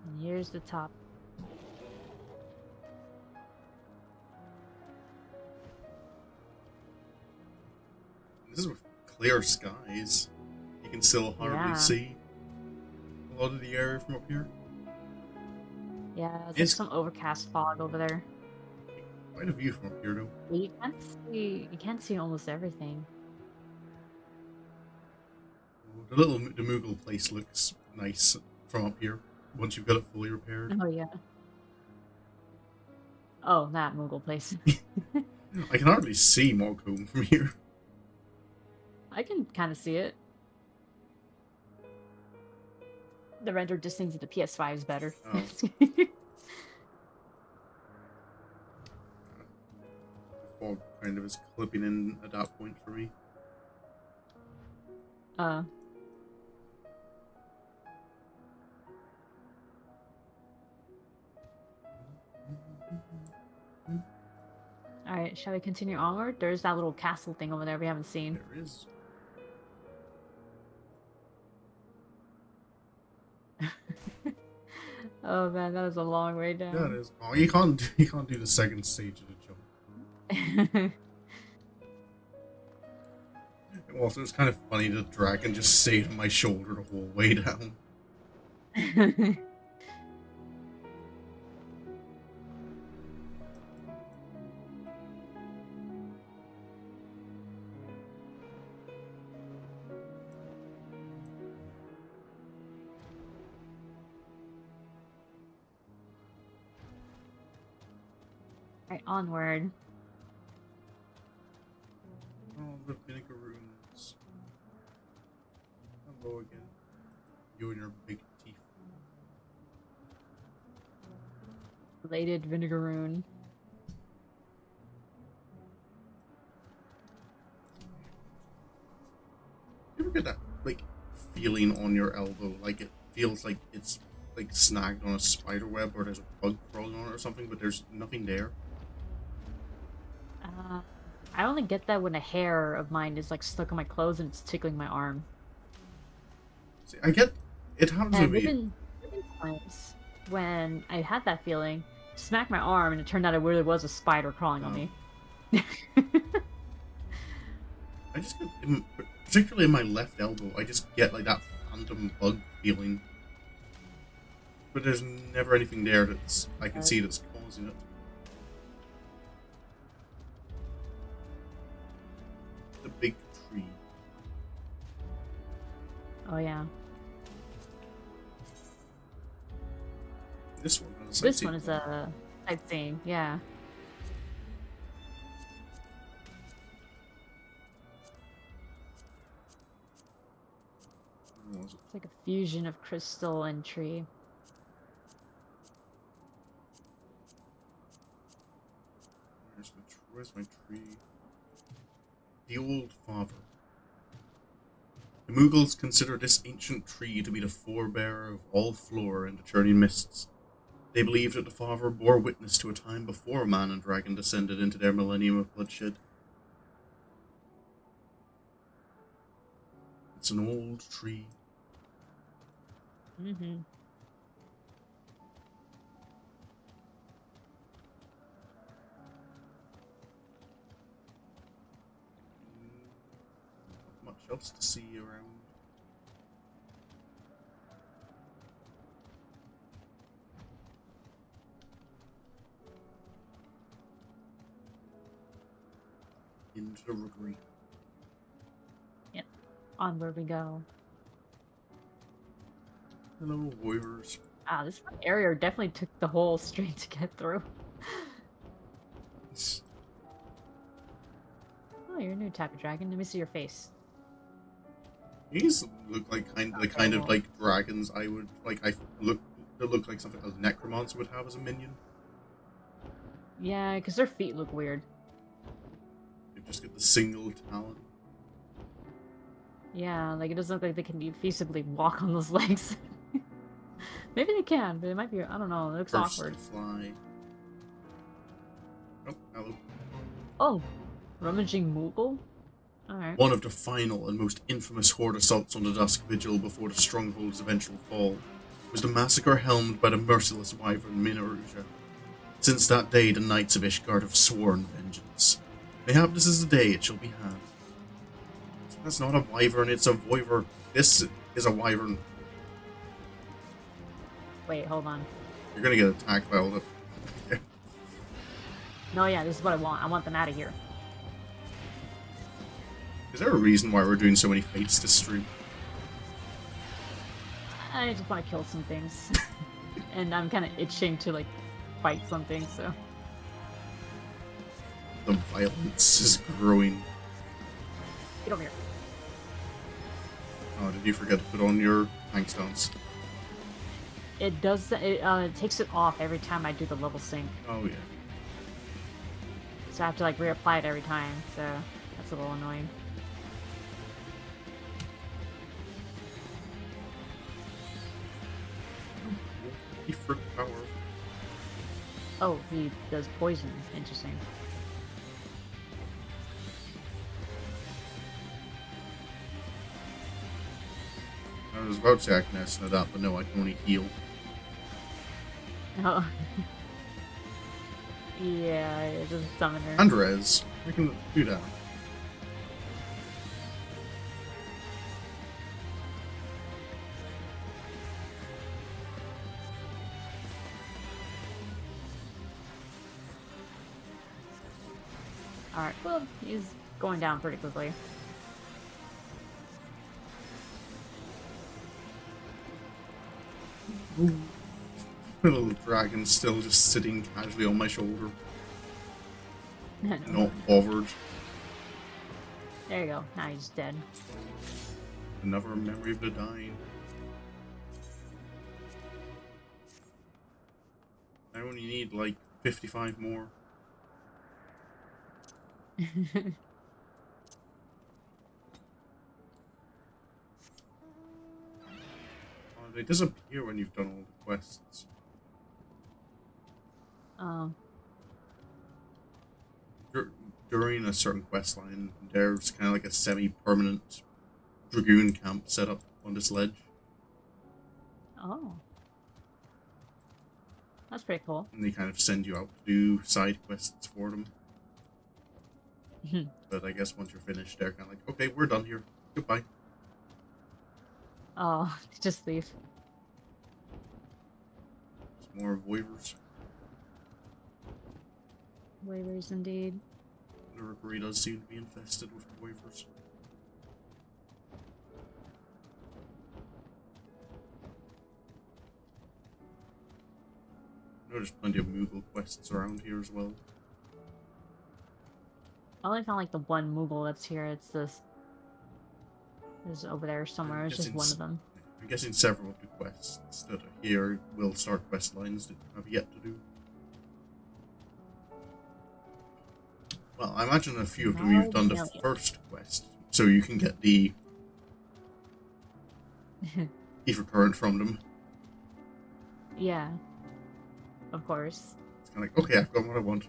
Speaker 2: And here's the top.
Speaker 1: This is with clear skies. You can still hardly
Speaker 2: Yeah.
Speaker 1: see a lot of the area from up here.
Speaker 2: Yeah, it's like
Speaker 1: It's
Speaker 2: some overcast fog over there.
Speaker 1: quite a view from up here, though.
Speaker 2: But you can't see almost everything.
Speaker 1: The Moogle place looks nice from up here once you've got it fully repaired.
Speaker 2: Oh yeah. Oh, that Moogle place.
Speaker 1: I can hardly see Moghome from here.
Speaker 2: I can kind of see it. The render distance of the PS5 is better.
Speaker 1: Oh. The fog kind of is clipping in at that point for me.
Speaker 2: uh. All right, shall we continue onward? There's that little castle thing over there we haven't seen.
Speaker 1: There is.
Speaker 2: Oh man, that is a long way down.
Speaker 1: Yeah, it is. Oh, you can't do the second stage of the jump. Also, it's kind of funny that the dragon just stayed on my shoulder the whole way down.
Speaker 2: Right, onward.
Speaker 1: Oh, the vinegar runes. Hello again. You and your big teeth.
Speaker 2: Belated vinegar rune.
Speaker 1: You ever get that, like, feeling on your elbow? Like, it feels like it's, like, snagged on a spider web or there's a bug crawling on it or something, but there's nothing there?
Speaker 2: I only get that when a hair of mine is like stuck on my clothes and it's tickling my arm.
Speaker 1: See, I get... It happens
Speaker 2: And
Speaker 1: with me.
Speaker 2: there've been times when I had that feeling, smacked my arm, and it turned out it really was a spider crawling on me.
Speaker 1: I just get... Particularly in my left elbow, I just get, like, that phantom bug feeling. But there's never anything there that's... I can see that's causing it. The big tree.
Speaker 2: Oh yeah.
Speaker 1: This one has a
Speaker 2: This
Speaker 1: sightseeing
Speaker 2: one is
Speaker 1: point.
Speaker 2: a sightseeing, yeah.
Speaker 1: Where was it?
Speaker 2: It's like a fusion of crystal and tree.
Speaker 1: Where's my tree? The Old Father. The Moogles consider this ancient tree to be the forebearer of all flora in the Churning Mists. They believe that the Father bore witness to a time before man and dragon descended into their millennium of bloodshed. It's an old tree.
Speaker 2: Mm-hmm.
Speaker 1: Not much else to see around. Into the rookery.
Speaker 2: Yep. Onward we go.
Speaker 1: Hello, warriors.
Speaker 2: Ah, this area definitely took the whole string to get through. Oh, you're a new type of dragon. Let me see your face.
Speaker 1: These look like the kind of like dragons I would like. They look like something a necromancer would have as a minion.
Speaker 2: Yeah, because their feet look weird.
Speaker 1: You just get the single talon.
Speaker 2: Yeah, like it doesn't look like they can feasibly walk on those legs. Maybe they can, but it might be. I don't know. It looks
Speaker 1: First
Speaker 2: awkward.
Speaker 1: to fly. Oh, hello.
Speaker 2: Oh, rummaging Moogle. All right.
Speaker 1: One of the final and most infamous horde assaults on the Dusk Vigil before the Stronghold's eventual fall was the massacre helmed by the merciless wyvern Minaruja. Since that day, the Knights of Ishgard have sworn vengeance. Mayhap this is the day it shall be had. That's not a wyvern, it's a wyvern. This is a wyvern.
Speaker 2: Wait, hold on.
Speaker 1: You're gonna get attacked by all the...
Speaker 2: No, yeah, this is what I want. I want them out of here.
Speaker 1: Is there a reason why we're doing so many fights this stream?
Speaker 2: I just want to kill some things. And I'm kind of itching to, like, fight something, so...
Speaker 1: The violence is growing.
Speaker 2: Get over here.
Speaker 1: Oh, did you forget to put on your tank stance?
Speaker 2: It does... It takes it off every time I do the level sync.
Speaker 1: Oh, yeah.
Speaker 2: So I have to, like, reapply it every time, so that's a little annoying.
Speaker 1: Frick power.
Speaker 2: Oh, he does poison. Interesting.
Speaker 1: I was about to say I can estimate that, but no, I can only heal.
Speaker 2: Oh. Yeah, it doesn't summon her.
Speaker 1: And res. I can do that.
Speaker 2: Alright, well, he's going down pretty quickly.
Speaker 1: Ooh. The little dragon still just sitting casually on my shoulder. Not bothered.
Speaker 2: There you go. Now he's dead.
Speaker 1: Another memory of the dying. I only need like 55 more. They disappear when you've done all the quests. During a certain quest line, there's kind of like a semi-permanent dragoon camp set up on this ledge.
Speaker 2: Oh. That's pretty cool.
Speaker 1: And they kind of send you out to do side quests for them. But I guess once you're finished, they're kind of like, okay, we're done here. Goodbye.
Speaker 2: Oh, just leave.
Speaker 1: There's more voivers.
Speaker 2: Waivers indeed.
Speaker 1: The rookery does seem to be infested with voivers. I know there's plenty of Moogle quests around here as well.
Speaker 2: I only found like the one Moogle that's here. It's this. It's over there somewhere. It's just one of them.
Speaker 1: I'm guessing several of the quests that are here will start quest lines that you have yet to do. Well, I imagine a few of them you've done the first quest, so you can get the ether current from them.
Speaker 2: Yeah. Of course.
Speaker 1: It's kind of like, okay, I've got what I want.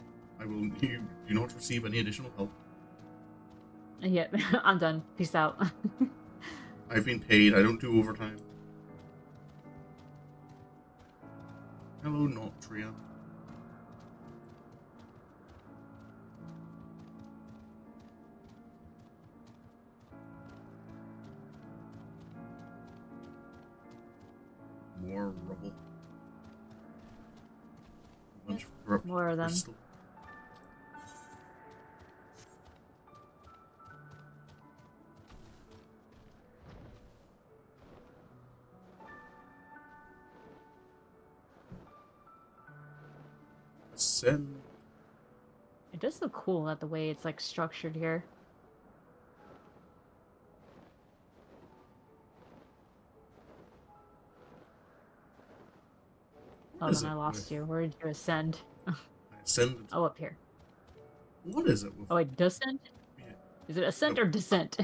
Speaker 1: You do not receive any additional help.
Speaker 2: Yeah, I'm done. Peace out.
Speaker 1: I've been paid. I don't do overtime. Hello, Nautria. More rubble. A bunch of corrupt
Speaker 2: More of them.
Speaker 1: crystal. Ascend.
Speaker 2: It does look cool that the way it's like structured here. Oh, then I lost you. Where did you ascend?
Speaker 1: I ascended.
Speaker 2: Oh, up here.
Speaker 1: What is it with...
Speaker 2: Oh, wait, descent?
Speaker 1: Yeah.
Speaker 2: Is it ascent or descent?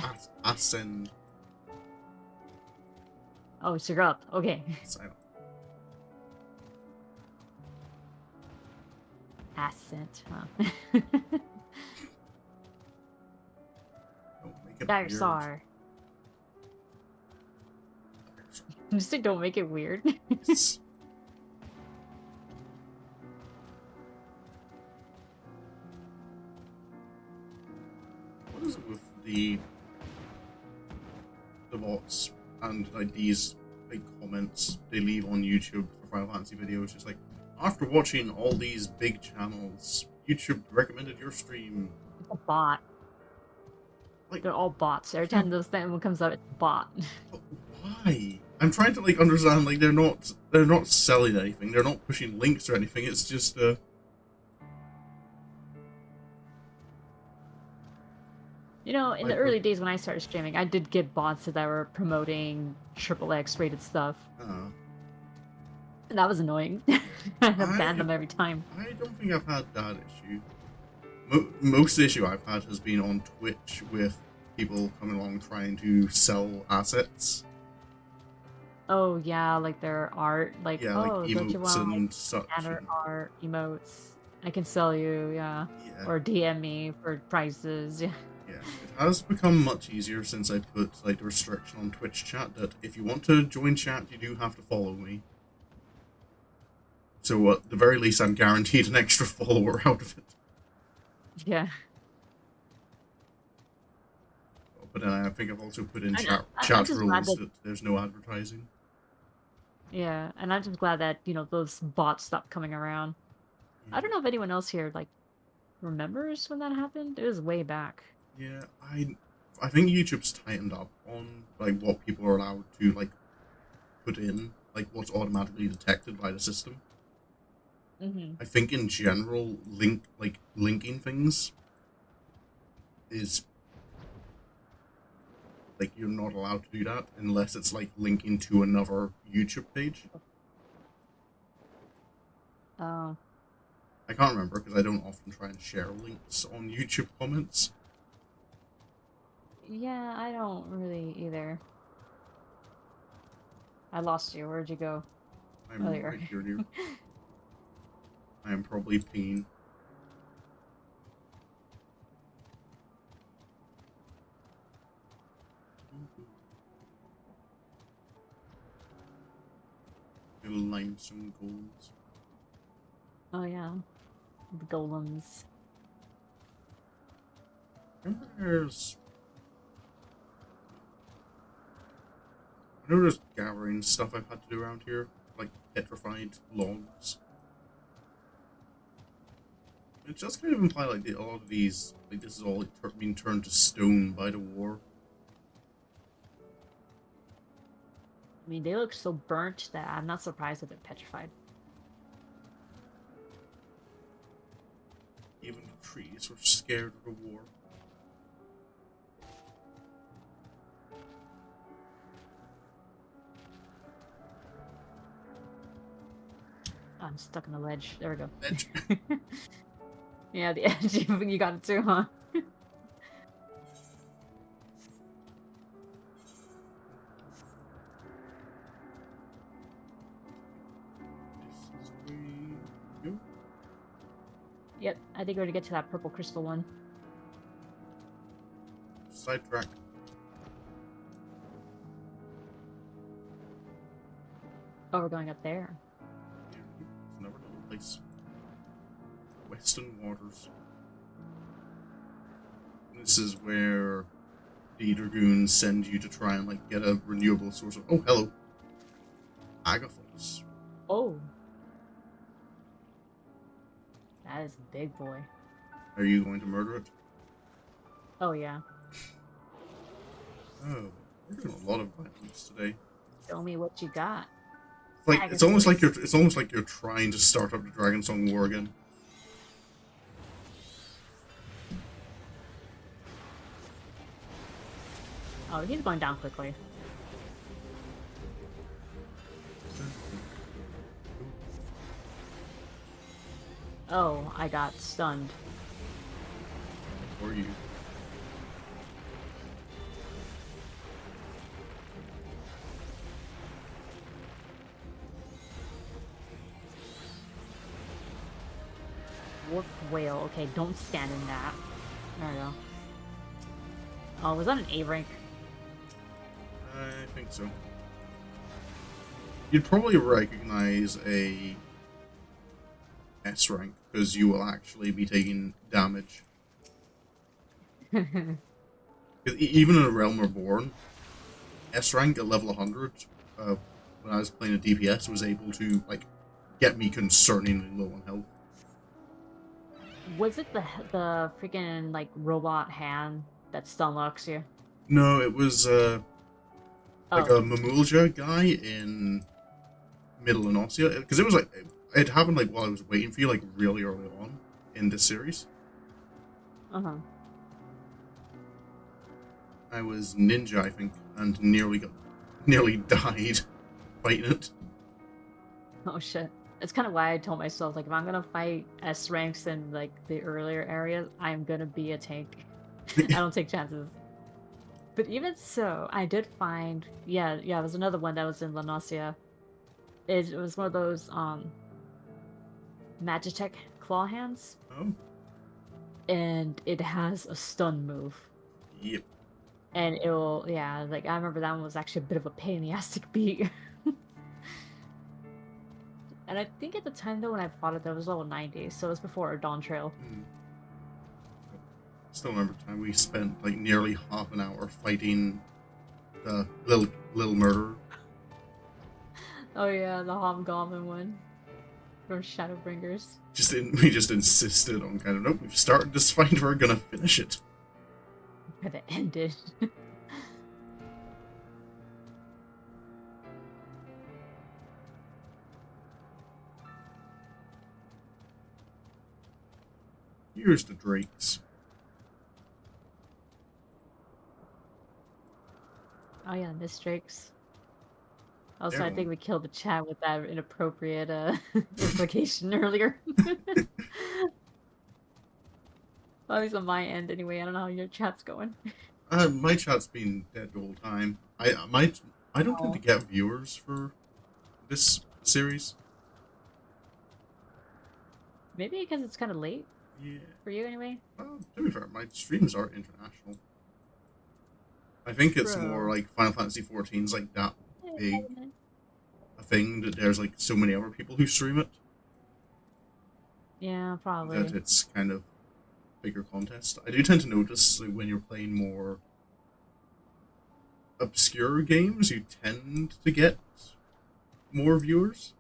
Speaker 1: Ascend.
Speaker 2: Oh, so you're up. Okay.
Speaker 1: Silent.
Speaker 2: Ascent. Huh.
Speaker 1: Don't make it
Speaker 2: Dinosaur. Just say don't make it weird.
Speaker 1: Yes. What is it with the the bots and like these like comments they leave on YouTube for Final Fantasy videos, just like after watching all these big channels, YouTube recommended your stream.
Speaker 2: It's a bot.
Speaker 1: Like,
Speaker 2: They're all bots. Every
Speaker 1: yeah,
Speaker 2: time this thing comes up, it's a bot.
Speaker 1: but why? I'm trying to like understand. Like they're not selling anything. They're not pushing links or anything. It's just
Speaker 2: You know, in the early days when I started streaming, I did get bots that were promoting XXX rated stuff. And that was annoying. I had to ban them every time.
Speaker 1: I don't think I've had that issue. Most issue I've had has been on Twitch with people coming along trying to sell assets.
Speaker 2: Oh yeah, like their art, like
Speaker 1: Yeah,
Speaker 2: oh,
Speaker 1: like
Speaker 2: don't you
Speaker 1: emotes
Speaker 2: want
Speaker 1: and
Speaker 2: like
Speaker 1: such.
Speaker 2: banner art, emotes? I can sell you, yeah. Or DM me for prices. Yeah.
Speaker 1: Yeah, it has become much easier since I put like the restriction on Twitch chat that if you want to join chat, you do have to follow me. So at the very least, I'm guaranteed an extra follower out of it.
Speaker 2: Yeah.
Speaker 1: But then I think I've also put in
Speaker 2: I'm
Speaker 1: chat
Speaker 2: just
Speaker 1: rules
Speaker 2: glad that
Speaker 1: that there's no advertising.
Speaker 2: yeah, and I'm just glad that, you know, those bots stopped coming around. I don't know if anyone else here like remembers when that happened. It was way back.
Speaker 1: Yeah, I think YouTube's tightened up on like what people are allowed to like put in, like what's automatically detected by the system. I think in general, linking things is like you're not allowed to do that unless it's like linking to another YouTube page.
Speaker 2: Oh.
Speaker 1: I can't remember because I don't often try and share links on YouTube comments.
Speaker 2: Yeah, I don't really either. I lost you. Where'd you go?
Speaker 1: I'm
Speaker 2: Oh, there.
Speaker 1: right here, dear. I am probably peeing. Limestone golems.
Speaker 2: Oh yeah, the golems.
Speaker 1: I know there's gathering stuff I've had to do around here, like petrified logs. It just kind of imply like a lot of these, like this is all like being turned to stone by the war.
Speaker 2: I mean, they look so burnt that I'm not surprised that they're petrified.
Speaker 1: Even the trees were scared of the war.
Speaker 2: I'm stuck in the ledge. There we go.
Speaker 1: Edge.
Speaker 2: Yeah, the edge. You got it too, huh? Yep, I think we're gonna get to that purple crystal one.
Speaker 1: Sidetrack.
Speaker 2: Oh, we're going up there.
Speaker 1: Yeah, it's never another place. Western Waters. This is where the Dragoons send you to try and like get a renewable source of. Oh, hello. Agathos.
Speaker 2: Oh. That is a big boy.
Speaker 1: Are you going to murder it?
Speaker 2: Oh yeah.
Speaker 1: Oh, we're doing a lot of violence today.
Speaker 2: Show me what you got.
Speaker 1: Like
Speaker 2: Agathos.
Speaker 1: it's almost like you're trying to start up the Dragon Song War again.
Speaker 2: Oh, he's going down quickly. Oh, I got stunned.
Speaker 1: Or you.
Speaker 2: Wolf whale. Okay, don't stand in that. There we go. Oh, was that an A rank?
Speaker 1: I think so. You'd probably recognize a S rank because you will actually be taking damage. 'Cause even in a Realm Reborn, S rank at level 100 when I was playing a DPS was able to like get me concerningly low on health.
Speaker 2: Was it the freaking like robot hand that stun locks you?
Speaker 1: No, it was like
Speaker 2: Oh,
Speaker 1: a Mamulja guy in Middle and Ossia, because it was like it happened like while I was waiting for you, like really early on in this series.
Speaker 2: uh-huh.
Speaker 1: I was ninja, I think, and nearly died fighting it.
Speaker 2: Oh shit. It's kind of why I told myself, like, if I'm gonna fight S ranks in like the earlier areas, I'm gonna be a tank. I don't take chances. But even so, I did find, yeah, it was another one that was in La Nausea. It was one of those Magitech claw hands,
Speaker 1: Oh,
Speaker 2: and it has a stun move.
Speaker 1: yep.
Speaker 2: And it'll, yeah, like I remember that one was actually a bit of a pain in the ass to beat. And I think at the time though when I fought it, that was level 90, so it was before Dawn Trail.
Speaker 1: Mm. Still remember the time we spent like nearly half an hour fighting the little murderer.
Speaker 2: Oh yeah, the Hobgoblin one from Shadowbringers.
Speaker 1: We just insisted on kind of nope. We've started this fight. We're gonna finish it.
Speaker 2: But it ended.
Speaker 1: Here's the drakes.
Speaker 2: Oh yeah, Miss Drakes. Also,
Speaker 1: They're
Speaker 2: I think we killed the chat with that inappropriate implication earlier. Well, at least on my end, anyway. I don't know how your chat's going.
Speaker 1: My chat's been dead the whole time. I don't tend to
Speaker 2: Oh,
Speaker 1: get viewers for this series.
Speaker 2: maybe because it's kind of late
Speaker 1: Yeah.
Speaker 2: for you, anyway.
Speaker 1: Well, to be fair, my streams are international. I think it's more
Speaker 2: True.
Speaker 1: like Final Fantasy XIV's like that big
Speaker 2: Eh,
Speaker 1: a thing that there's like so many other people who stream it
Speaker 2: yeah,
Speaker 1: that
Speaker 2: probably.
Speaker 1: it's kind of bigger contest. I do tend to notice like, when you're playing more obscure games, you tend to get more viewers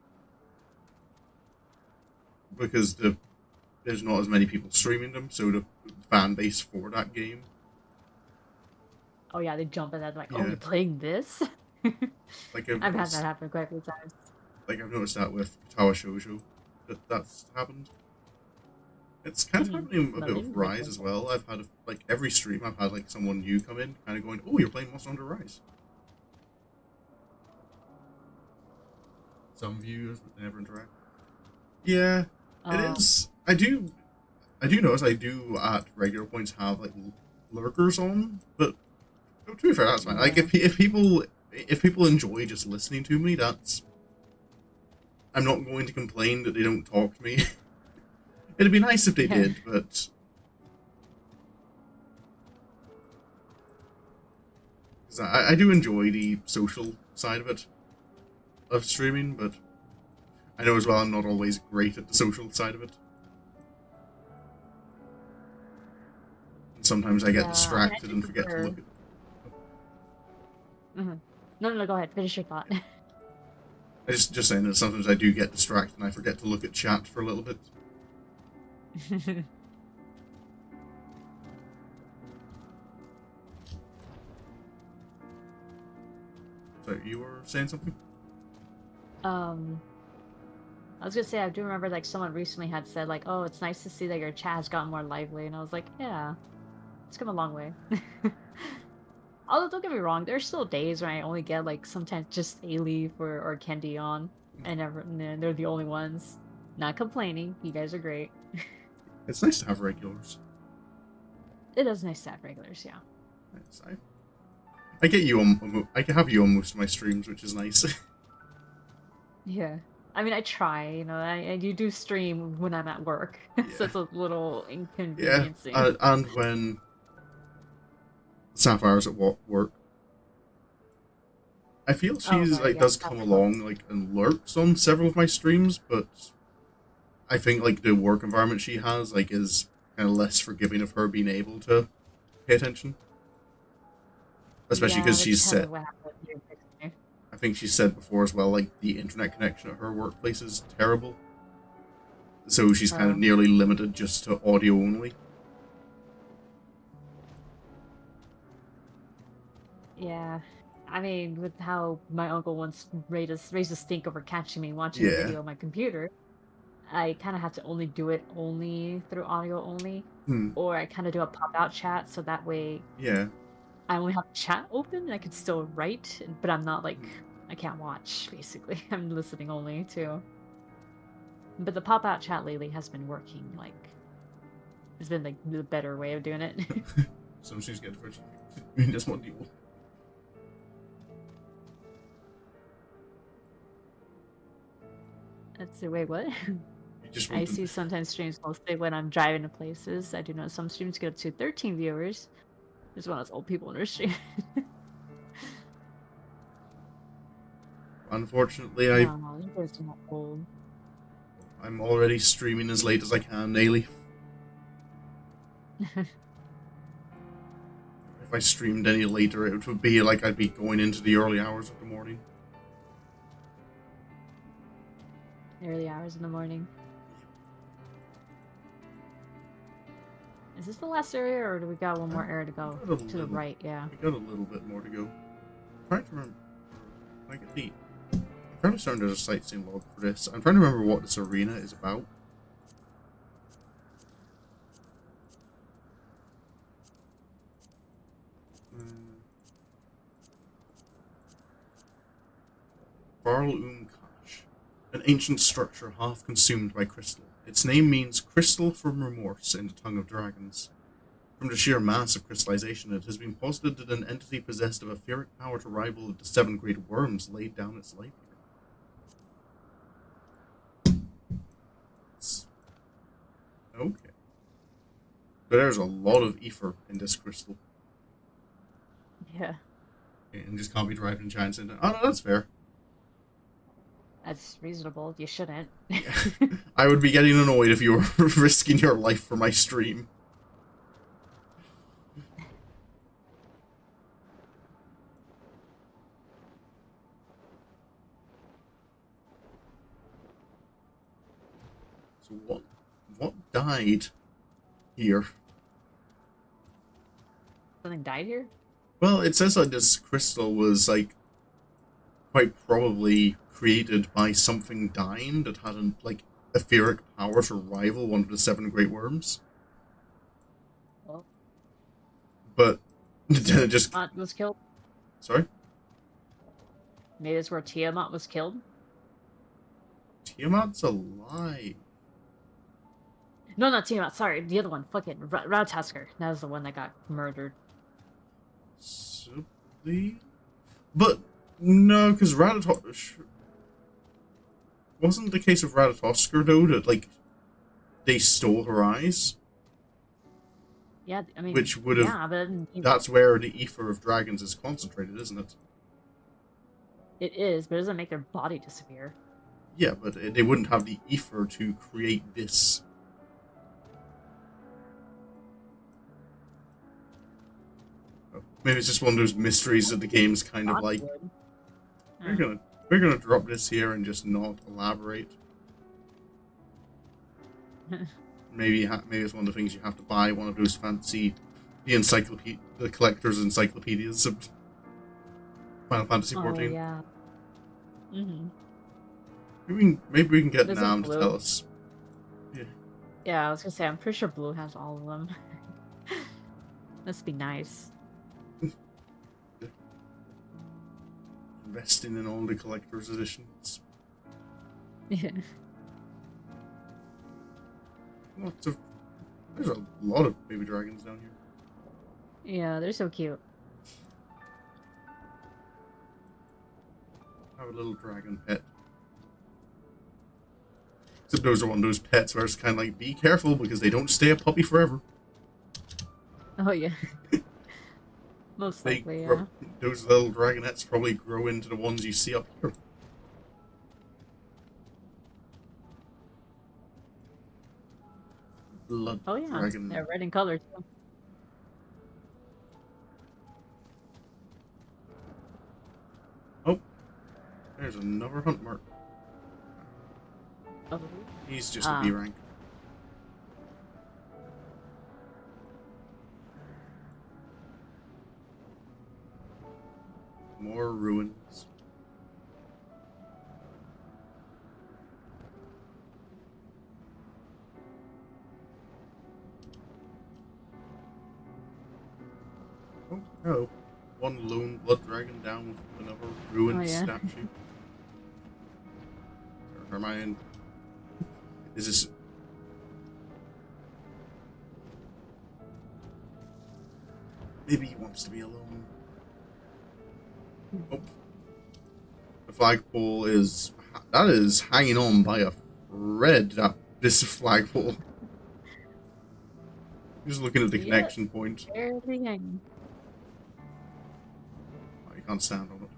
Speaker 1: because there's not as many people streaming them, so the fan base for that game.
Speaker 2: Oh yeah, they jump at that like, oh,
Speaker 1: Yeah,
Speaker 2: you're playing this?
Speaker 1: like I've
Speaker 2: I've had that
Speaker 1: noticed,
Speaker 2: happen quite a few times.
Speaker 1: that with Tower Shoujo, that's happened. It's kind of happening a
Speaker 2: No,
Speaker 1: bit
Speaker 2: they
Speaker 1: with
Speaker 2: didn't make
Speaker 1: Rise
Speaker 2: one.
Speaker 1: as well. I've had like every stream I've had like someone new come in, kind of going, "Oh, you're playing Monster Hunter Rise." Some viewers, but they never interact. Yeah, it
Speaker 2: Oh,
Speaker 1: is. I do notice I do at regular points have like lurkers on, but to be fair, that's fine. Like
Speaker 2: yeah.
Speaker 1: if people enjoy just listening to me, that's I'm not going to complain that they don't talk to me. It'd be nice if they
Speaker 2: Yeah.
Speaker 1: did, but 'cause I do enjoy the social side of streaming, but I know as well I'm not always great at the social side of it. And sometimes I get
Speaker 2: Yeah, I mean, I
Speaker 1: distracted
Speaker 2: do
Speaker 1: and forget to
Speaker 2: prefer.
Speaker 1: look at.
Speaker 2: Mhm. No, no, no, go ahead. Finish your thought.
Speaker 1: I just saying that sometimes I do get distracted and I forget to look at chat for a little bit. So you were saying something?
Speaker 2: um, I was gonna say I do remember like someone recently had said like, "Oh, it's nice to see that your chat has gotten more lively," and I was like, "Yeah, it's come a long way." Although don't get me wrong, there's still days where I only get like sometimes just a leaf or Candy on, and then they're the only ones. Not complaining. You guys are great.
Speaker 1: It's nice to have regulars.
Speaker 2: It is nice to have regulars, yeah.
Speaker 1: Nice. I get you on. I can have you on most of my streams, which is nice.
Speaker 2: Yeah. I mean, I try, I you do stream when I'm at work, so
Speaker 1: Yeah,
Speaker 2: it's a little
Speaker 1: yeah.
Speaker 2: inconveniencing.
Speaker 1: And when Sapphire's at work, I feel
Speaker 2: Oh,
Speaker 1: she's
Speaker 2: right,
Speaker 1: like
Speaker 2: yeah,
Speaker 1: does come
Speaker 2: Sapphire Club.
Speaker 1: along like and lurks on several of my streams, but I think like the work environment she has like is kind of less forgiving of her being able to pay attention. especially
Speaker 2: Yeah,
Speaker 1: because
Speaker 2: that's
Speaker 1: she's
Speaker 2: kind
Speaker 1: said,
Speaker 2: of what happened with you.
Speaker 1: I think she said before as well, like the internet connection at her workplace is terrible, so she's kind of
Speaker 2: Oh,
Speaker 1: nearly limited just to audio only.
Speaker 2: yeah. I mean, with how my uncle once raised a stink over catching me watching a
Speaker 1: Yeah.
Speaker 2: video on my computer, I kind of have to only do it only through audio only,
Speaker 1: Hmm.
Speaker 2: or I kind of do a pop-out chat so that way
Speaker 1: Yeah.
Speaker 2: I only have chat open and I can still write, but I'm not like
Speaker 1: Hmm.
Speaker 2: I can't watch basically. I'm listening only too. But the pop-out chat lately has been working. Like it's been like the better way of doing it.
Speaker 1: So she's getting for just one deal.
Speaker 2: Let's see. Wait, what?
Speaker 1: You just
Speaker 2: I
Speaker 1: want to.
Speaker 2: see sometimes streams mostly when I'm driving to places. I do know some streams get up to 13 viewers. There's one of those old people in their stream.
Speaker 1: Unfortunately,
Speaker 2: No, it's not old.
Speaker 1: I'm already streaming as late as I can daily. If I streamed any later, it would be like I'd be going into the early hours of the morning.
Speaker 2: Early hours in the morning. Is this the last area, or do we got one more area to go? To the right, yeah.
Speaker 1: We got a little bit more to go. I'm trying to remember. I get the. I'm fairly certain there's a sightseeing log for this. I'm trying to remember what this arena is about. Varl Kash, an ancient structure half consumed by crystal. Its name means crystal from remorse in the tongue of dragons. From the sheer mass of crystallization, it has been posited that an entity possessed of a etheric power to rival the seven great worms laid down its life here. Okay. So there's a lot of ether in this crystal.
Speaker 2: Yeah.
Speaker 1: Okay, and just can't be derived in giants. Oh no, that's fair.
Speaker 2: That's reasonable. You shouldn't.
Speaker 1: Yeah. I would be getting annoyed if you were risking your life for my stream. So what died here?
Speaker 2: Something died here?
Speaker 1: Well, it says that this crystal was like quite probably created by something dying that had an like etheric power to rival one of the seven great worms.
Speaker 2: Well,
Speaker 1: But then it just
Speaker 2: Tiamat was killed.
Speaker 1: sorry?
Speaker 2: Maybe it's where Tiamat was killed.
Speaker 1: Tiamat's alive.
Speaker 2: No, not Tiamat. Sorry, the other one. Fucking Ratatasker. That was the one that got murdered.
Speaker 1: Possibly? But no, because Ratatosk wasn't the case of Ratatosker though that like they stole her eyes,
Speaker 2: Yeah, I mean,
Speaker 1: which would have
Speaker 2: yeah, but
Speaker 1: that's where the ether of dragons is concentrated, isn't it?
Speaker 2: it is, but it doesn't make their body disappear.
Speaker 1: Yeah, but they wouldn't have the ether to create this. Maybe it's just one of those mysteries that the game's kind of like. We're gonna drop this here and just not elaborate. maybe it's one of the things you have to buy, one of those fancy, the collector's encyclopedias of Final Fantasy XIV.
Speaker 2: Oh yeah. Mm-hmm.
Speaker 1: Maybe we can get
Speaker 2: There's
Speaker 1: Nam to tell us. Yeah.
Speaker 2: Yeah, I was gonna say I'm pretty sure Blue has all of them. Must be nice.
Speaker 1: Investing in all the collector's editions.
Speaker 2: Yeah.
Speaker 1: There's a lot of baby dragons down here.
Speaker 2: Yeah, they're so cute.
Speaker 1: I have a little dragon pet. Except those are one of those pets where it's kind of like, be careful because they don't stay a puppy forever.
Speaker 2: Oh yeah. Most likely, yeah.
Speaker 1: Those little dragonettes probably grow into the ones you see up here. Blood
Speaker 2: Oh yeah,
Speaker 1: dragon.
Speaker 2: they're red in color too.
Speaker 1: There's another hunt mark.
Speaker 2: Oh.
Speaker 1: He's just a B rank. More ruins. Oh, hello. One lone blood dragon down with another ruined statue. Hermione. Is this... Maybe he wants to be alone. Oh. The flagpole is... That is hanging on by a thread, this flagpole. Just looking at the connection point.
Speaker 2: Barely hanging.
Speaker 1: Oh, you can't stand on it.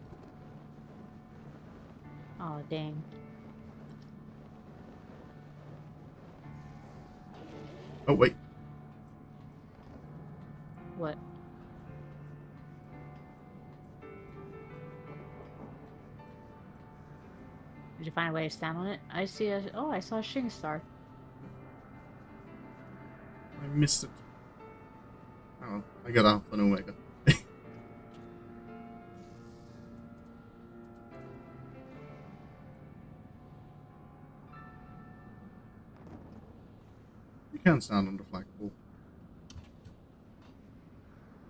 Speaker 2: Oh, dang.
Speaker 1: Oh, wait.
Speaker 2: What? Did you find a way to stand on it? I see a... Oh, I saw a shooting star.
Speaker 1: I missed it. Oh, I got Alpha and Omega. You can't stand on the flagpole.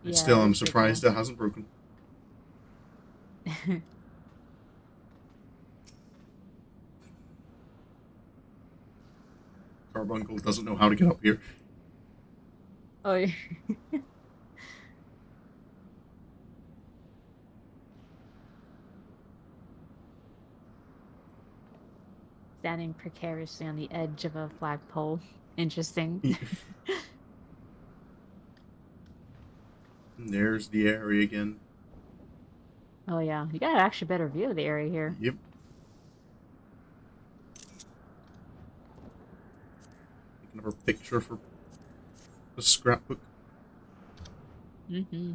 Speaker 2: Yeah,
Speaker 1: Still, I'm surprised it hasn't broken. Carbuncle doesn't know how to get up here.
Speaker 2: Oh, yeah. Standing precariously on the edge of a flagpole. Interesting.
Speaker 1: And there's the area again.
Speaker 2: Oh yeah, you got an actually better view of the area here.
Speaker 1: Yep. Another picture for the scrapbook.
Speaker 2: Mm-hmm.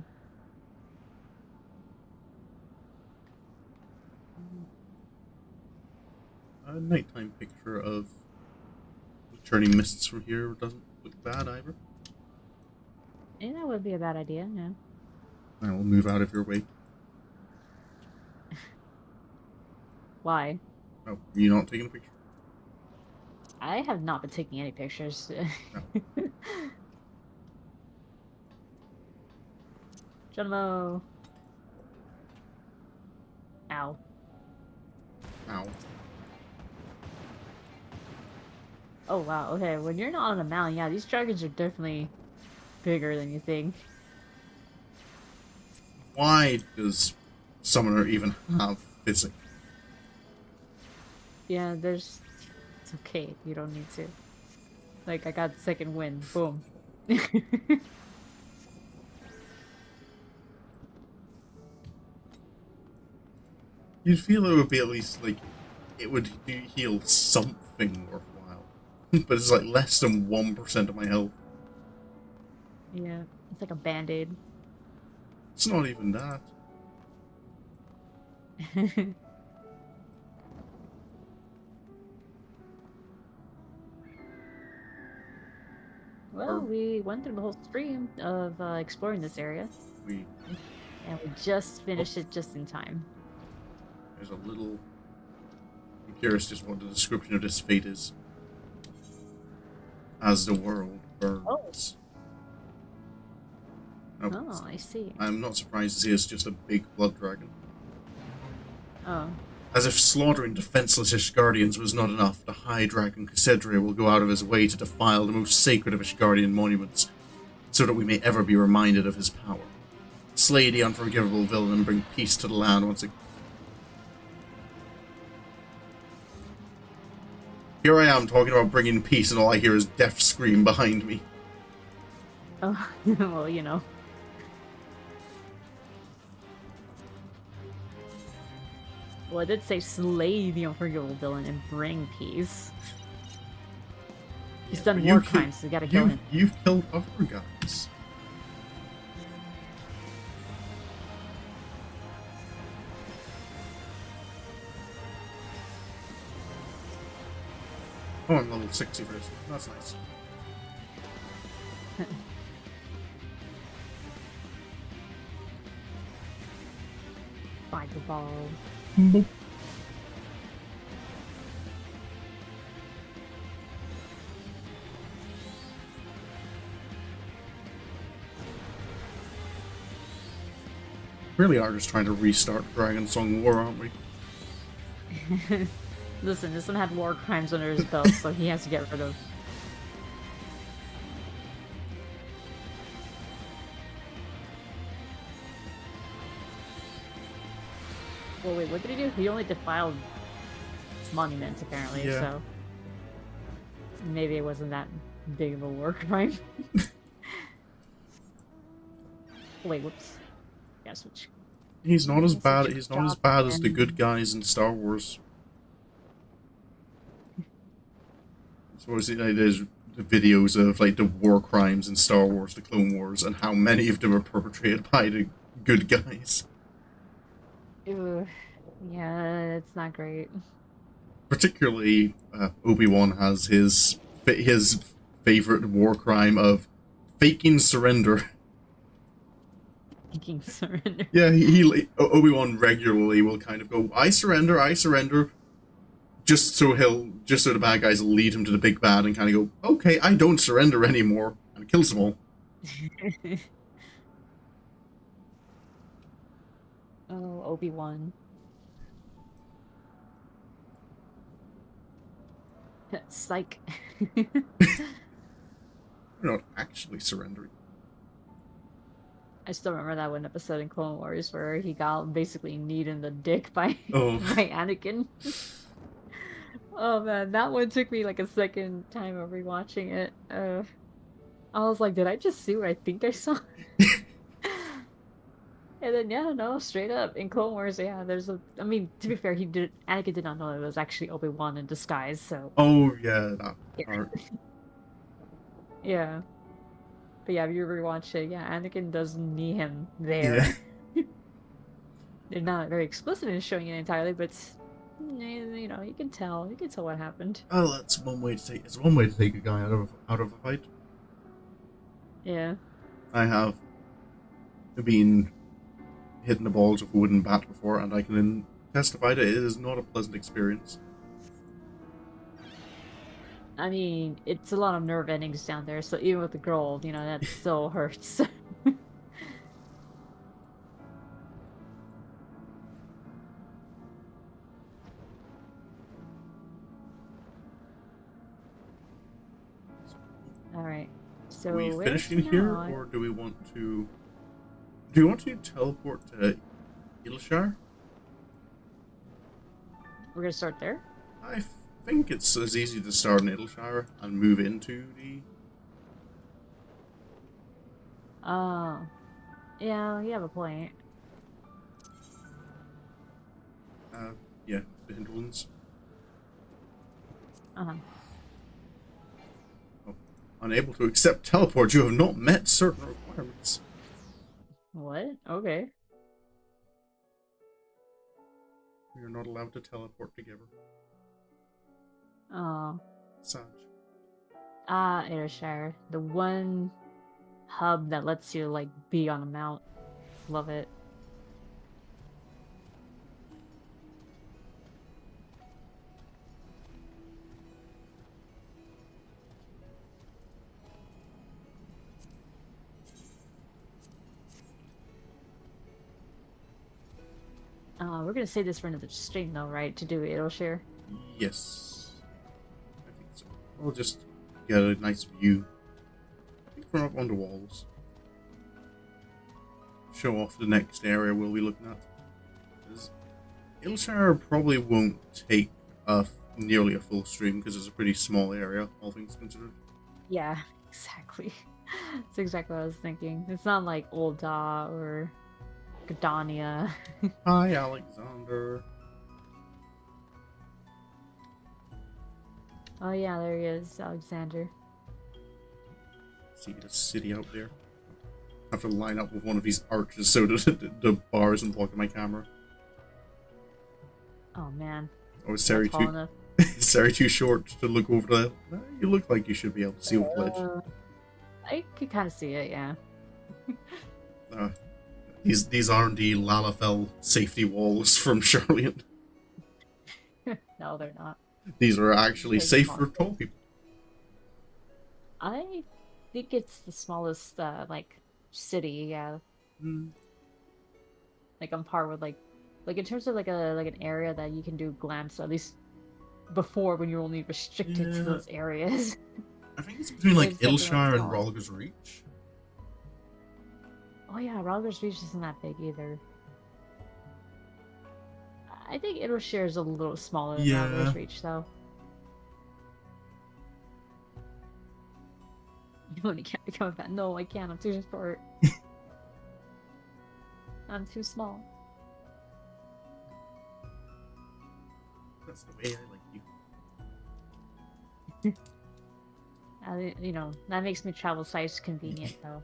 Speaker 1: A nighttime picture of the Churning Mists from here doesn't look bad either.
Speaker 2: Yeah, that would be a bad idea, yeah.
Speaker 1: I will move out of your way.
Speaker 2: Why?
Speaker 1: Oh, are you not taking a picture?
Speaker 2: I have not been taking any pictures.
Speaker 1: No.
Speaker 2: Geronimo. Ow.
Speaker 1: Ow.
Speaker 2: Oh wow, okay, when you're not on a mountain, yeah, these dragons are definitely bigger than you think.
Speaker 1: Why does Summoner even have physics?
Speaker 2: Yeah, there's... It's okay, you don't need to. Like, I got second wind, boom.
Speaker 1: You'd feel it would be at least, like, it would heal something worthwhile. But it's like less than 1% of my health.
Speaker 2: Yeah, it's like a band-aid.
Speaker 1: It's not even that.
Speaker 2: Well, we went through the whole stream of exploring this area.
Speaker 1: And
Speaker 2: we just finished it just in time.
Speaker 1: There's a little... I'm curious just what the description of this fate is. As the world burns.
Speaker 2: Oh, I see.
Speaker 1: I'm not surprised to see it's just a big blood dragon.
Speaker 2: Oh.
Speaker 1: As if slaughtering defenseless Ishgardians was not enough, the High Dragon Casedre will go out of his way to defile the most sacred of Ishgardian monuments, so that we may ever be reminded of his power. Slay the unforgivable villain and bring peace to the land once again. Here I am talking about bringing peace, and all I hear is death scream behind me.
Speaker 2: Oh, well, you know. Well, I did say slay the unforgivable villain and bring peace. He's done war crimes, so we gotta kill him.
Speaker 1: You've killed other guys. Oh, I'm level 60 for this. That's nice.
Speaker 2: Fireball.
Speaker 1: Boop. Really are just trying to restart Dragon Song War, aren't we?
Speaker 2: Listen, this one had war crimes under his belt, so he has to get rid of. Well, wait, what did he do? He only defiled monuments, apparently,
Speaker 1: Yeah.
Speaker 2: so maybe it wasn't that big of a war crime. Wait, whoops. Yeah, switch.
Speaker 1: He's not as
Speaker 2: Yes,
Speaker 1: bad.
Speaker 2: it's
Speaker 1: He's not as
Speaker 2: job
Speaker 1: bad as the
Speaker 2: and-
Speaker 1: good guys in Star Wars. So there's the videos of like the war crimes in Star Wars, the Clone Wars, and how many of them are perpetrated by the good guys.
Speaker 2: Ugh. Yeah, it's not great.
Speaker 1: Particularly, Obi-Wan has his favorite war crime of faking surrender.
Speaker 2: Faking surrender.
Speaker 1: Yeah, Obi-Wan regularly will kind of go, I surrender," just so the bad guys will lead him to the big bad and kind of go, okay, I don't surrender anymore, and kills them all.
Speaker 2: Oh, Obi-Wan. Psych.
Speaker 1: They're not actually surrendering.
Speaker 2: I still remember that one episode in Clone Wars where he got basically kneed in the dick by
Speaker 1: Oh.
Speaker 2: by Anakin. Oh man, that one took me like a second time of rewatching it. I was like, did I just see what I think I saw? And then yeah, no, straight up in Clone Wars, yeah, there's a. I mean, to be fair, Anakin did not know it was actually Obi-Wan in disguise, so
Speaker 1: Oh, yeah, that
Speaker 2: Yeah.
Speaker 1: part.
Speaker 2: yeah. But yeah, if you rewatch it, yeah, Anakin does knee him there.
Speaker 1: Yeah.
Speaker 2: They're not very explicit in showing it entirely, but you know, you can tell what happened.
Speaker 1: Oh, that's one way to take. It's one way to take a guy out of a fight.
Speaker 2: Yeah.
Speaker 1: I have been hitting the balls with a wooden bat before, and I can testify that it is not a pleasant experience.
Speaker 2: I mean, it's a lot of nerve endings down there, so even with the girl, you know, that still hurts. Alright. So
Speaker 1: Are we
Speaker 2: where's
Speaker 1: finishing
Speaker 2: he
Speaker 1: here,
Speaker 2: now?
Speaker 1: or do we want to? Do you want to teleport to Ilshar?
Speaker 2: We're gonna start there?
Speaker 1: I think it's as easy to start in Ilshar and move into the.
Speaker 2: Oh. Yeah, you have a point.
Speaker 1: Yeah, the hinterlands.
Speaker 2: Uh-huh.
Speaker 1: Unable to accept teleport, you have not met certain requirements.
Speaker 2: What? Okay.
Speaker 1: We are not allowed to teleport together.
Speaker 2: Oh.
Speaker 1: Sad.
Speaker 2: Ayrshire. The one hub that lets you, like, be on a mount. Love it. We're gonna save this for another stream though, right? To do Ayrshire.
Speaker 1: Yes. I think so. We'll just get a nice view. I think from up on the walls. Show off the next area we'll be looking at. Ilshar probably won't take nearly a full stream because it's a pretty small area, all things considered.
Speaker 2: Yeah, exactly. That's exactly what I was thinking. It's not like Ul'dah or Gridania.
Speaker 1: Hi, Alexander.
Speaker 2: Oh yeah, there he is, Alexander.
Speaker 1: See the city out there. I have to line up with one of these arches so the bar isn't blocking my camera.
Speaker 2: Oh man.
Speaker 1: Oh,
Speaker 2: That's tall enough.
Speaker 1: Is Sarah too short to look over the... You look like you should be able to see over the ledge.
Speaker 2: I could kind of see it, yeah.
Speaker 1: Uh, these aren't the Lalafell safety walls from Charlian.
Speaker 2: No, they're not.
Speaker 1: These are actually
Speaker 2: Big
Speaker 1: safe
Speaker 2: small.
Speaker 1: for tall people.
Speaker 2: I think it's the smallest, like, city, yeah.
Speaker 1: Mm.
Speaker 2: Like on par with like in terms of like an area that you can do glams, at least before when you're only restricted to
Speaker 1: Yeah.
Speaker 2: those areas.
Speaker 1: I think it's between like
Speaker 2: It's definitely
Speaker 1: Ilshire and
Speaker 2: small.
Speaker 1: Rolga's Reach.
Speaker 2: Oh yeah, Hraesvelgr's Reach isn't that big either. I think Idleshire is a little smaller than
Speaker 1: Yeah.
Speaker 2: Hraesvelgr's Reach, though. You only can't become a fan. No, I can't. I'm too short. I'm too small.
Speaker 1: That's the way I like you.
Speaker 2: You know, that makes me travel size convenient, though.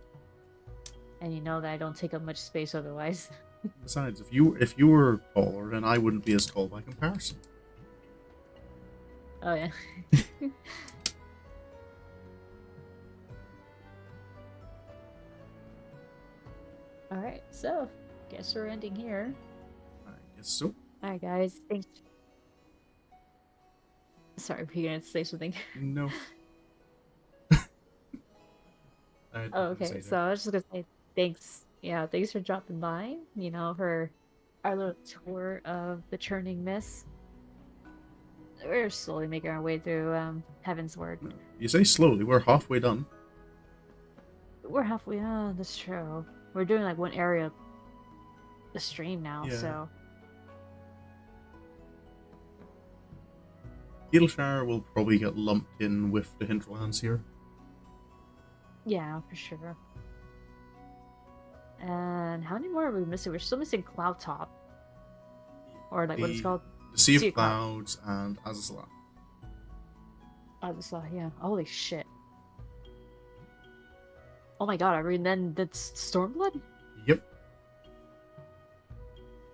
Speaker 2: And you know that I don't take up much space otherwise.
Speaker 1: Besides, if you were taller, then I wouldn't be as tall by comparison.
Speaker 2: Oh yeah. Alright, so guess we're ending here.
Speaker 1: I guess so.
Speaker 2: Alright guys, thanks. Sorry, were you gonna say something?
Speaker 1: No.
Speaker 2: Oh, okay, so I was just gonna say thanks. Yeah, thanks for dropping by, you know, for our little tour of the Churning Mists. We're slowly making our way through Heaven's Word.
Speaker 1: You say slowly. We're halfway done.
Speaker 2: We're halfway on, that's true. We're doing like one area a stream now,
Speaker 1: Yeah.
Speaker 2: so
Speaker 1: Ilshire will probably get lumped in with the hinterlands here.
Speaker 2: yeah, for sure. And how many more are we missing? We're still missing Cloud Top. Or like what it's called?
Speaker 1: The Sea
Speaker 2: Sea
Speaker 1: of
Speaker 2: of Cloud.
Speaker 1: Clouds and Azazla.
Speaker 2: Oh, this yeah. Holy shit. Oh my god, I mean then that's Stormblood?
Speaker 1: Yep.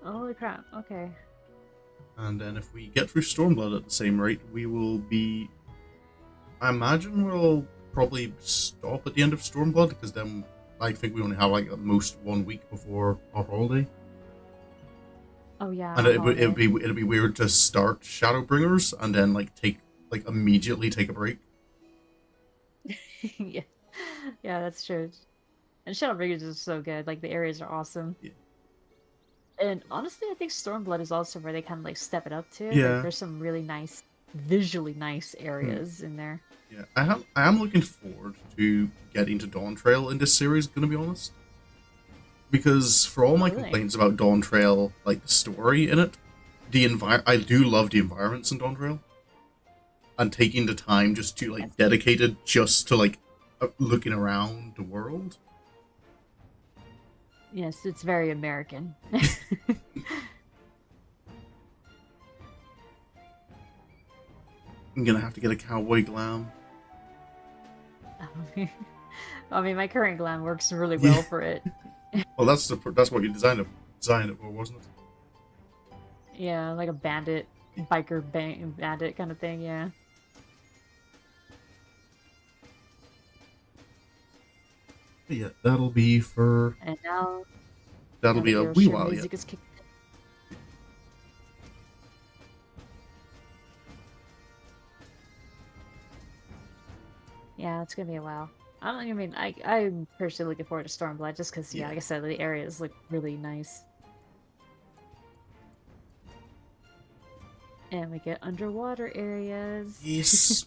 Speaker 2: Holy crap, okay.
Speaker 1: And then if we get through Stormblood at the same rate, we will be... I imagine we'll probably stop at the end of Stormblood, because then I think we only have like at most 1 week before our holiday.
Speaker 2: Oh yeah.
Speaker 1: And it'd be weird to start Shadowbringers and then like immediately take a break.
Speaker 2: yeah. Yeah, that's true. And Shadowbringers is so good. Like the areas are awesome.
Speaker 1: Yeah.
Speaker 2: And honestly, I think Stormblood is also where they kind of like step it up to.
Speaker 1: Yeah.
Speaker 2: Like, there's some really nice, visually nice areas in there.
Speaker 1: Yeah, I am looking forward to getting to Dawn Trail in this series, gonna be honest. Because for all my
Speaker 2: Really?
Speaker 1: complaints about Dawn Trail, like the story in it, I do love the environments in Dawn Trail. And taking the time just to like dedicated just to like looking around the world.
Speaker 2: Yes, it's very American.
Speaker 1: I'm gonna have to get a cowboy glam.
Speaker 2: I mean, my current glam works really well for it.
Speaker 1: Well, that's what you designed it for, wasn't it?
Speaker 2: Yeah, like a bandit, bandit kind of thing, yeah.
Speaker 1: But yeah, that'll be for...
Speaker 2: And now...
Speaker 1: That'll be a wee while yet.
Speaker 2: Music is kicked in. Yeah, it's gonna be a while. I'm personally looking forward to Stormblood just because, yeah, like I said, the areas look really nice. And we get underwater areas.
Speaker 1: Yes.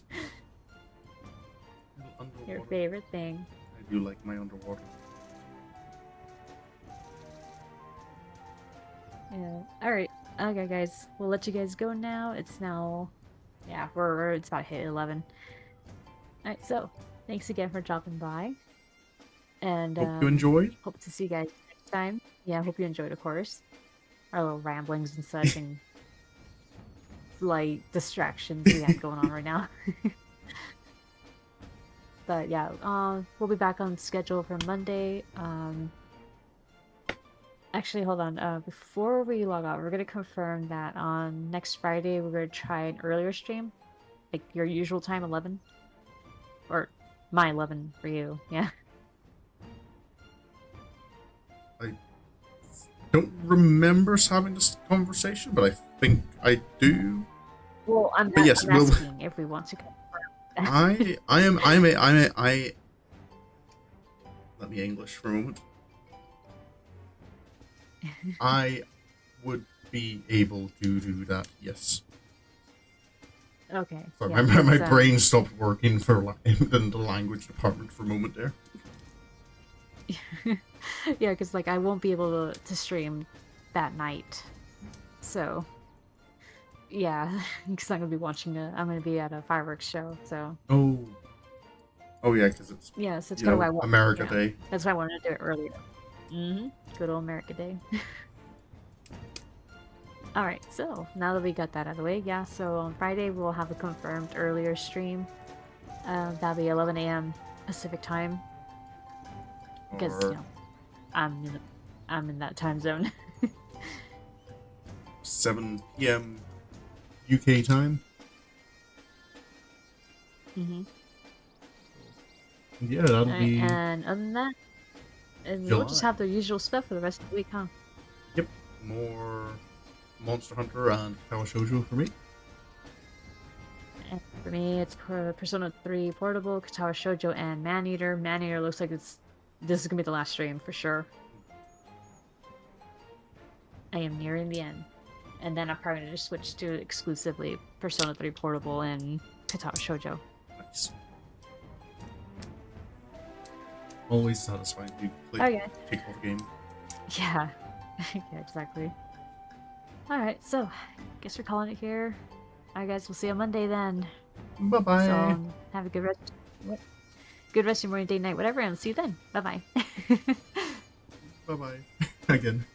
Speaker 2: Your favorite thing.
Speaker 1: I do like my underwater.
Speaker 2: Yeah. Alright. Okay, guys. We'll let you guys go now. It's now... Yeah, it's about hit 11. Alright, so... Thanks again for dropping by. And,
Speaker 1: Hope you enjoyed.
Speaker 2: Hope to see you guys next time. Yeah, hope you enjoyed, of course. Our little ramblings and such, and... light distractions we have going on right now. But yeah, we'll be back on schedule for Monday. Actually, hold on. Before we log out, we're gonna confirm that on next Friday we're gonna try an earlier stream, like your usual time, 11, or my 11 for you. Yeah.
Speaker 1: I don't remember us having this conversation, but I think I do.
Speaker 2: Well,
Speaker 1: But yes,
Speaker 2: I'm
Speaker 1: we'll.
Speaker 2: asking if we want to confirm that.
Speaker 1: I let me English for a moment. I would be able to do that, yes.
Speaker 2: Okay.
Speaker 1: Sorry,
Speaker 2: Yeah,
Speaker 1: my
Speaker 2: 'cause,
Speaker 1: brain stopped working in the language department for a moment there.
Speaker 2: yeah, because like I won't be able to stream that night, so yeah, because I'm gonna be watching I'm gonna be at a fireworks show, so
Speaker 1: Oh, oh yeah, because it's,
Speaker 2: yeah, so it's
Speaker 1: you
Speaker 2: kind of why
Speaker 1: know,
Speaker 2: I want.
Speaker 1: America
Speaker 2: Yeah,
Speaker 1: Day.
Speaker 2: that's why I wanted to do it earlier. Good old America Day. All right, so now that we got that out of the way, yeah. So on Friday we'll have a confirmed earlier stream. That'll be 11 a.m. Pacific time because
Speaker 1: Or
Speaker 2: I'm in the, I'm in that time zone.
Speaker 1: 7 p.m. UK time. Yeah, that'll
Speaker 2: Alright,
Speaker 1: be
Speaker 2: and other than that, and we'll just
Speaker 1: July.
Speaker 2: have the usual stuff for the rest of the week, huh?
Speaker 1: Yep, more Monster Hunter and Power Shoujo for me.
Speaker 2: And for me, it's Persona 3 Portable, Katawa Shoujo, and Maneater. Maneater looks like this is gonna be the last stream for sure. I am nearing the end. And then I'm probably gonna just switch to exclusively Persona 3 Portable and Katawa Shoujo.
Speaker 1: Nice. Always satisfying to take off a game.
Speaker 2: Yeah. Yeah, exactly. Alright, so guess we're calling it here. Alright guys, we'll see you on Monday then.
Speaker 1: Bye bye.
Speaker 2: So have a good rest good rest of your morning, day, night, whatever, and see you then. Bye bye.
Speaker 1: Bye bye. Again.